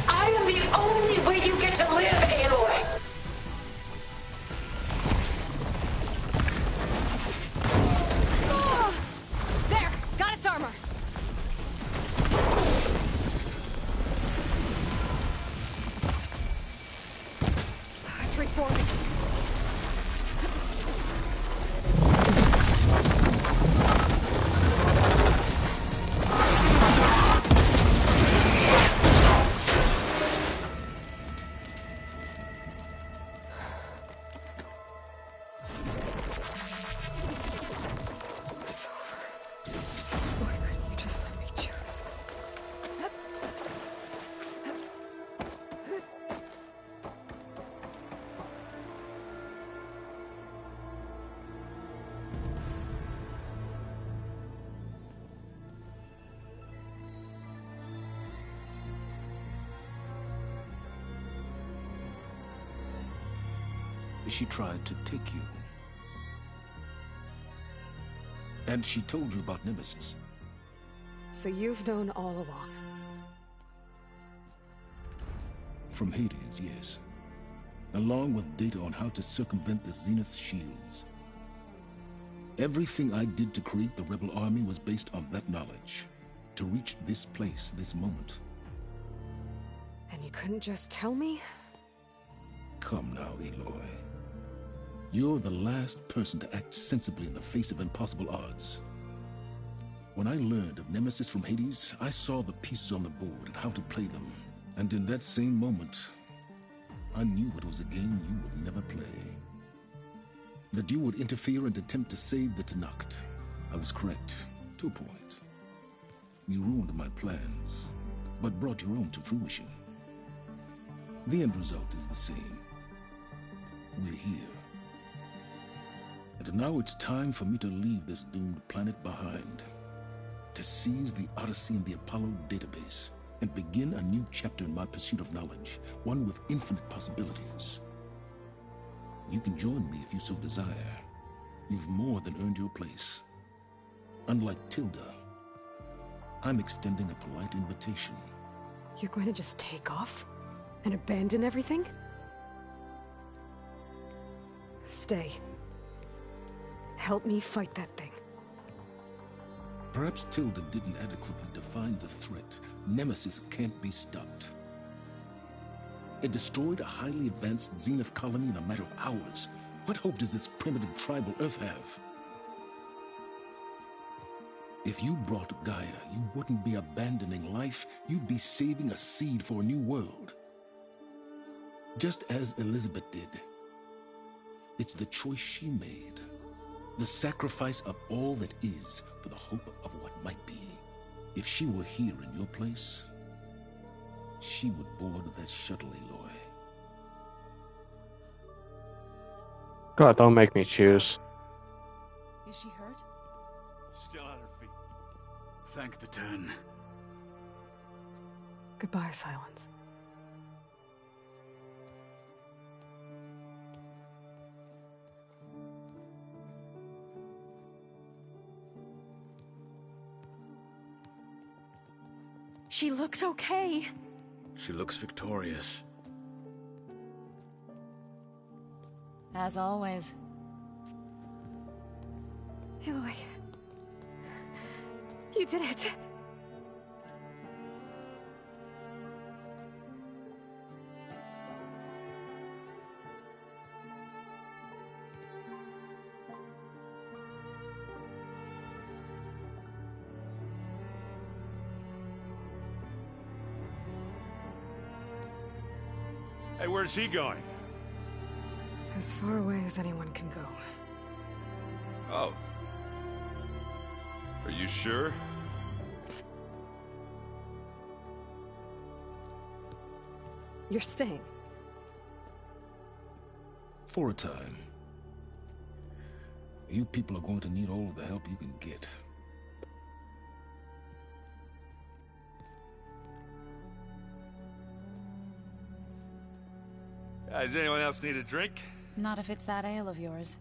I am the only way you get to live, Aloy! There! Got its armor! It's reforming. It's over. Why couldn't you just let me choose? She tried to take you. And she told you about Nemesis. So you've known all along. From Hades, yes. Along with data on how to circumvent the Zenith shields. Everything I did to create the Rebel Army was based on that knowledge. To reach this place, this moment. And you couldn't just tell me? Come now, Aloy. You're the last person to act sensibly in the face of impossible odds. When I learned of Nemesis from Hades, I saw the pieces on the board and how to play them. And in that same moment, I knew it was a game you would never play. That you would interfere and attempt to save the Tenakth. I was correct, to a point. You ruined my plans, but brought your own to fruition. The end result is the same. We're here. And now it's time for me to leave this doomed planet behind. To seize the Odyssey and the Apollo database, and begin a new chapter in my pursuit of knowledge, one with infinite possibilities. You can join me if you so desire. You've more than earned your place. Unlike Tilda, I'm extending a polite invitation. You're going to just take off? And abandon everything? Stay. Help me fight that thing. Perhaps Tilda didn't adequately define the threat. Nemesis can't be stopped. It destroyed a highly advanced Zenith colony in a matter of hours. What hope does this primitive tribal Earth have? If you brought Gaia, you wouldn't be abandoning life, you'd be saving a seed for a new world. Just as Elizabeth did. It's the choice she made. The sacrifice of all that is for the hope of what might be. If she were here in your place, she would board that shuttle, Aloy. God, don't make me choose. Is she hurt? Still on her feet. Thank the Ten. Goodbye, Silence. She looks okay. She looks victorious. As always. Aloy. You did it. Hey, where's he going? As far away as anyone can go. Oh. Are you sure? You're staying. For a time. You people are going to need all the help you can get. Does anyone else need a drink? Not if it's that ale of yours.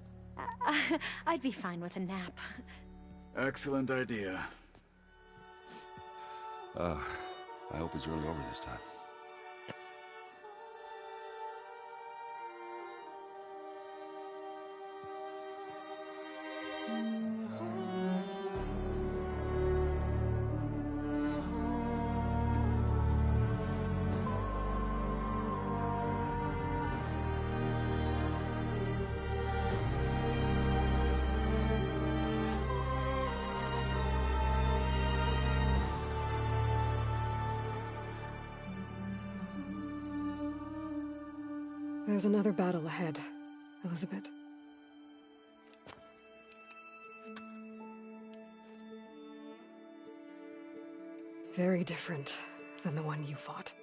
I'd be fine with a nap. Excellent idea. I hope it's really over this time. There's another battle ahead, Elizabeth. Very different than the one you fought.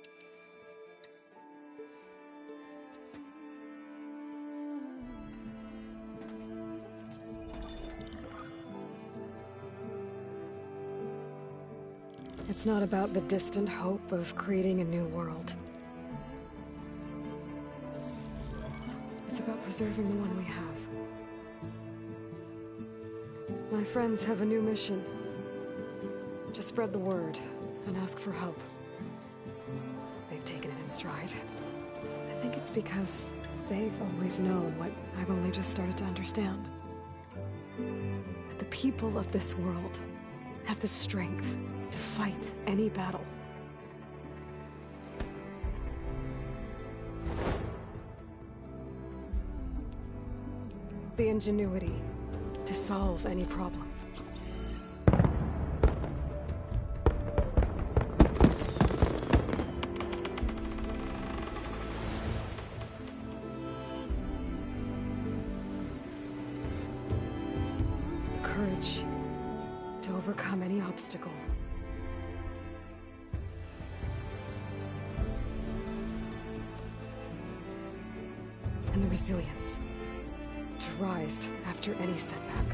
It's not about the distant hope of creating a new world. It's about preserving the one we have. My friends have a new mission. To spread the word and ask for help. They've taken it in stride. I think it's because they've always known what I've only just started to understand. That the people of this world have the strength to fight any battle. The ingenuity to solve any problem. The courage to overcome any obstacle. And the resilience to rise after any setback.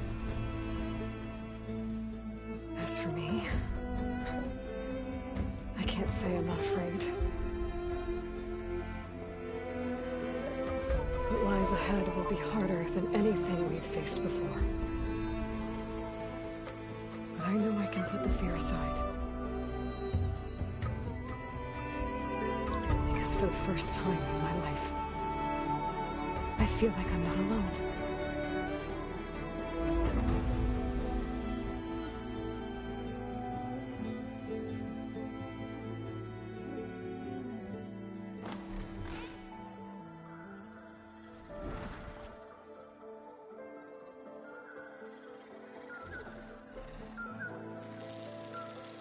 As for me, I can't say I'm not afraid. What lies ahead will be harder than anything we've faced before. can put the fear aside. Because for the first time in my life, I feel like I'm not alone.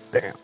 Damn.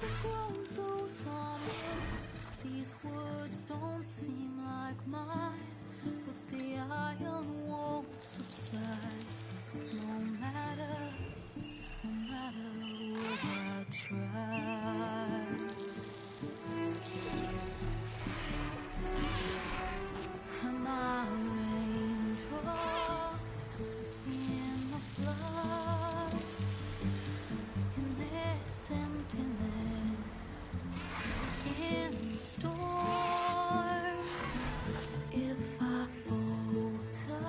Has grown so somber. These words don't seem like mine, but the iron won't subside. No matter what I try. Am I raindrops in the flood? In this emptiness, in the storm, if I falter,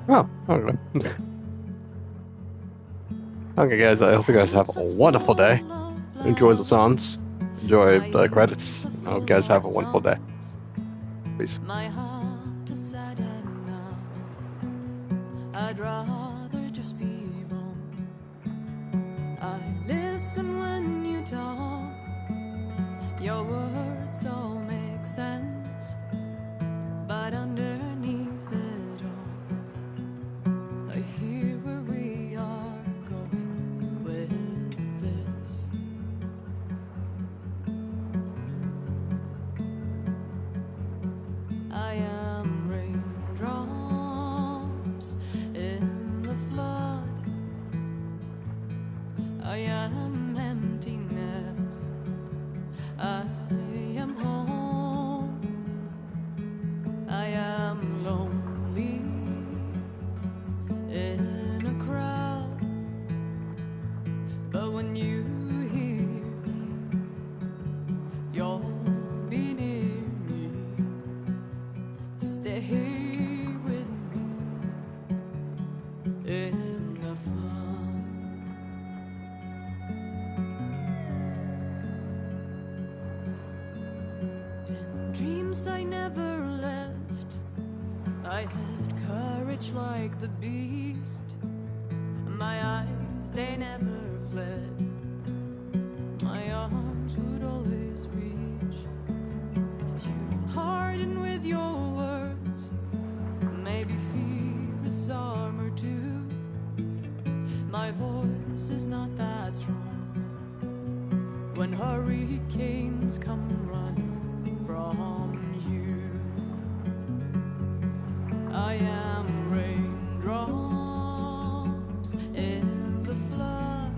Oh, okay. Okay, guys, I hope you guys have a wonderful day. Enjoy the songs. Enjoy the credits. I hope you guys have a wonderful day. Peace. My heart decided now I'd rather just be wrong. I listen when you talk. Your words all make sense. But underneath it all, I hear where we are going with this. I am raindrops in the flood. I am emptiness. I am home. I am lonely in a crowd. But when you hear me, you'll be near me. Stay with me in the flood. In dreams I never left, I had courage like the beast. My eyes, they never fled. My arms would always reach. You harden with your words. Maybe fear is armor too. My voice is not that strong. When hurricanes come running from you, I am raindrops in the flood.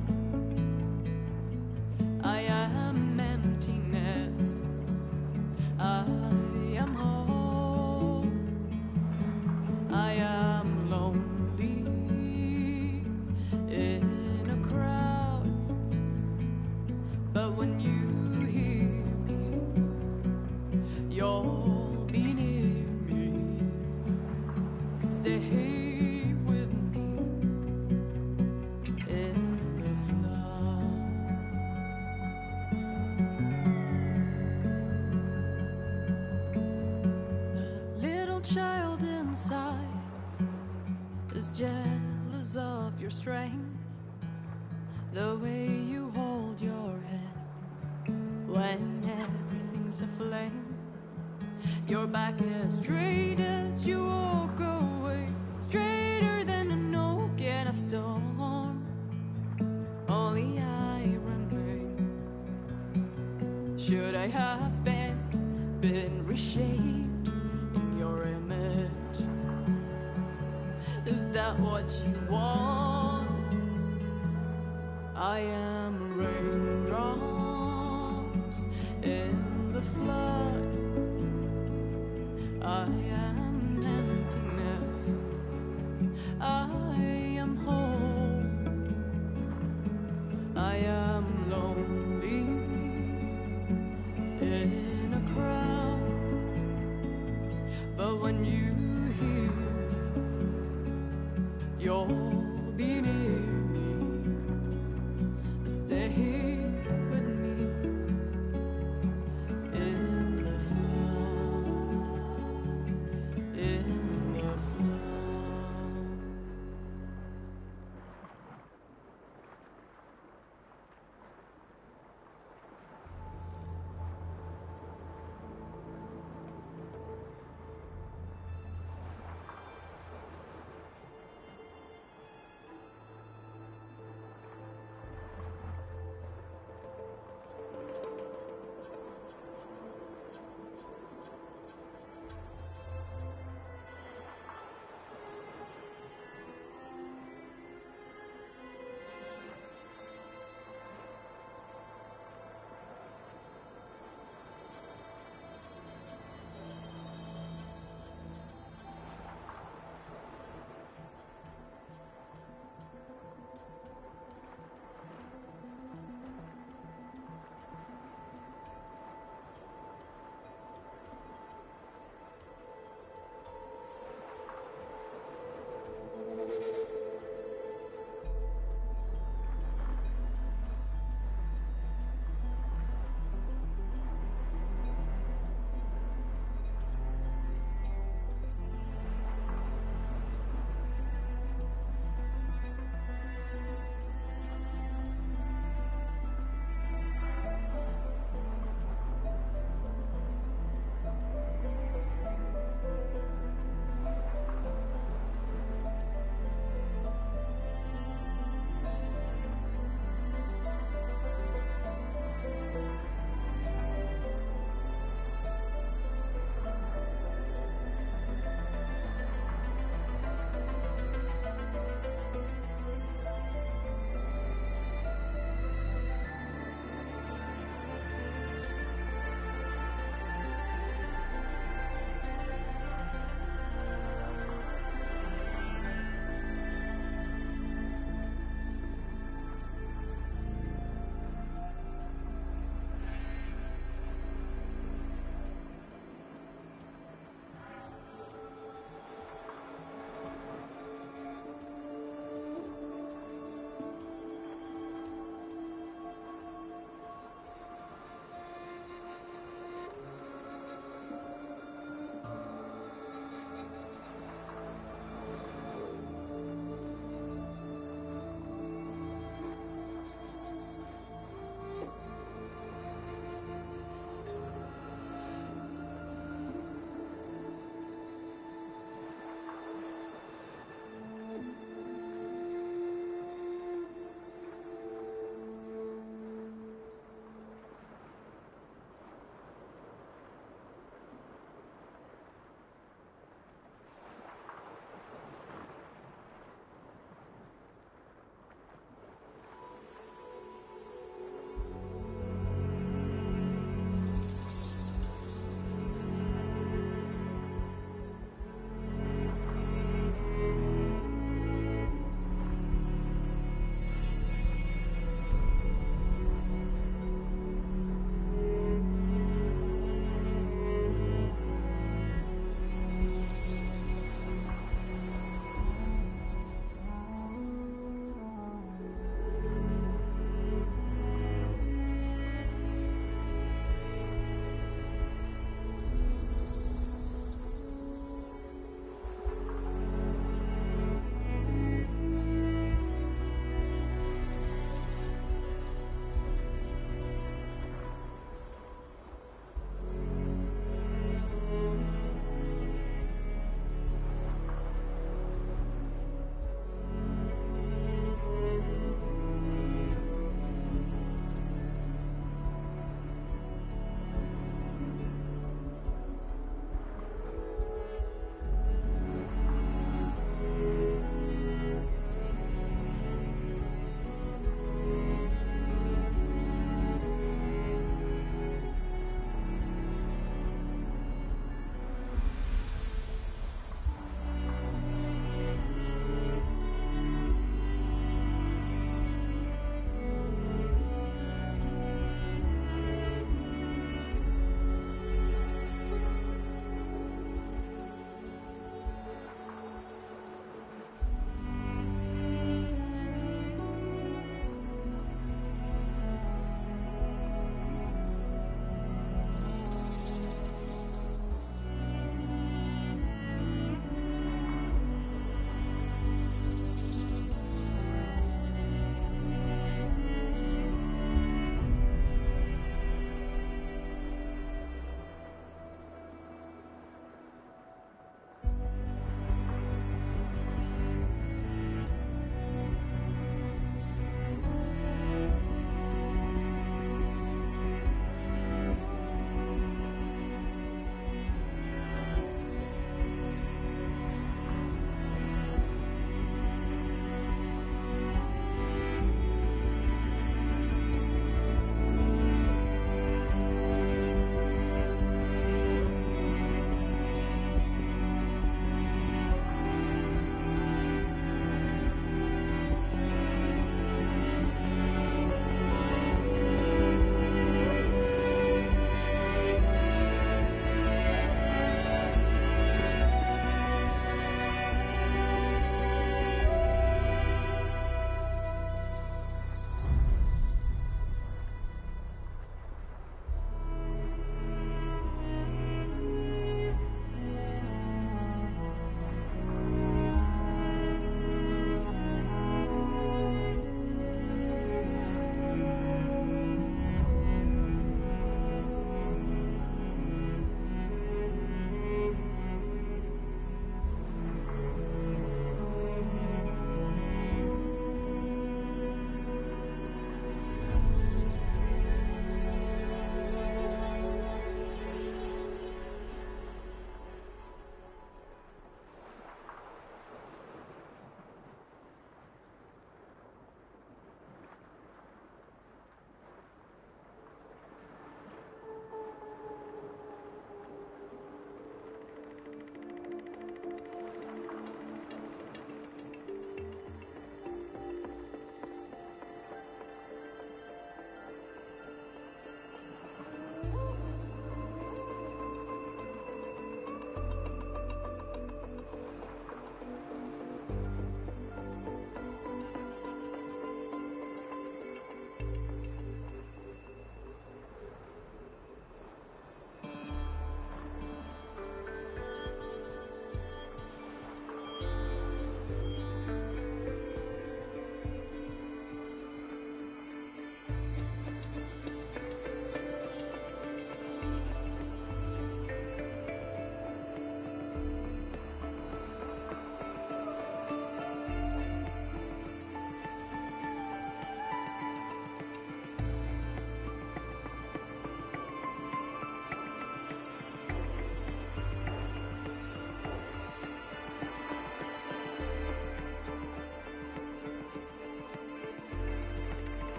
I am emptiness. I am home. I am lonely in a crowd. But when you hear me, you'll be near me. Stay with me in the flood. The little child inside is jealous of your strength. The way you hold your head when everything's aflame. Your back as straight as you walk away, straighter than an oak in a storm. Only I remain. Should I have been reshaped in your image? Is that what you want? I am raindrops in the flood. I am emptiness. I am home. I am lonely in a crowd. But when you hear me, you'll be near me.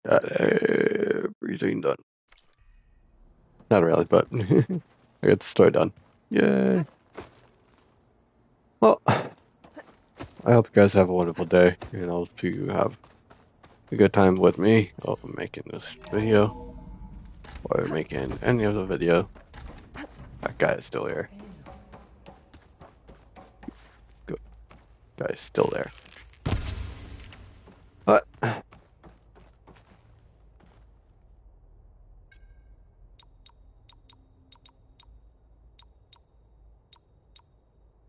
Got everything done. Not really, but I got the story done. Yay. Well, I hope you guys have a wonderful day. And I hope you have a good time with me while I'm making this video. Or making any other video. That guy is still here. Good. Guy is still there. But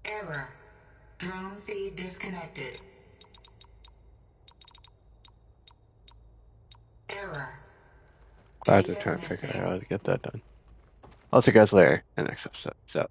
Error. Drone feed disconnected. Error. I have to try and figure out how to get that done. I'll see you guys later in the next episode. So.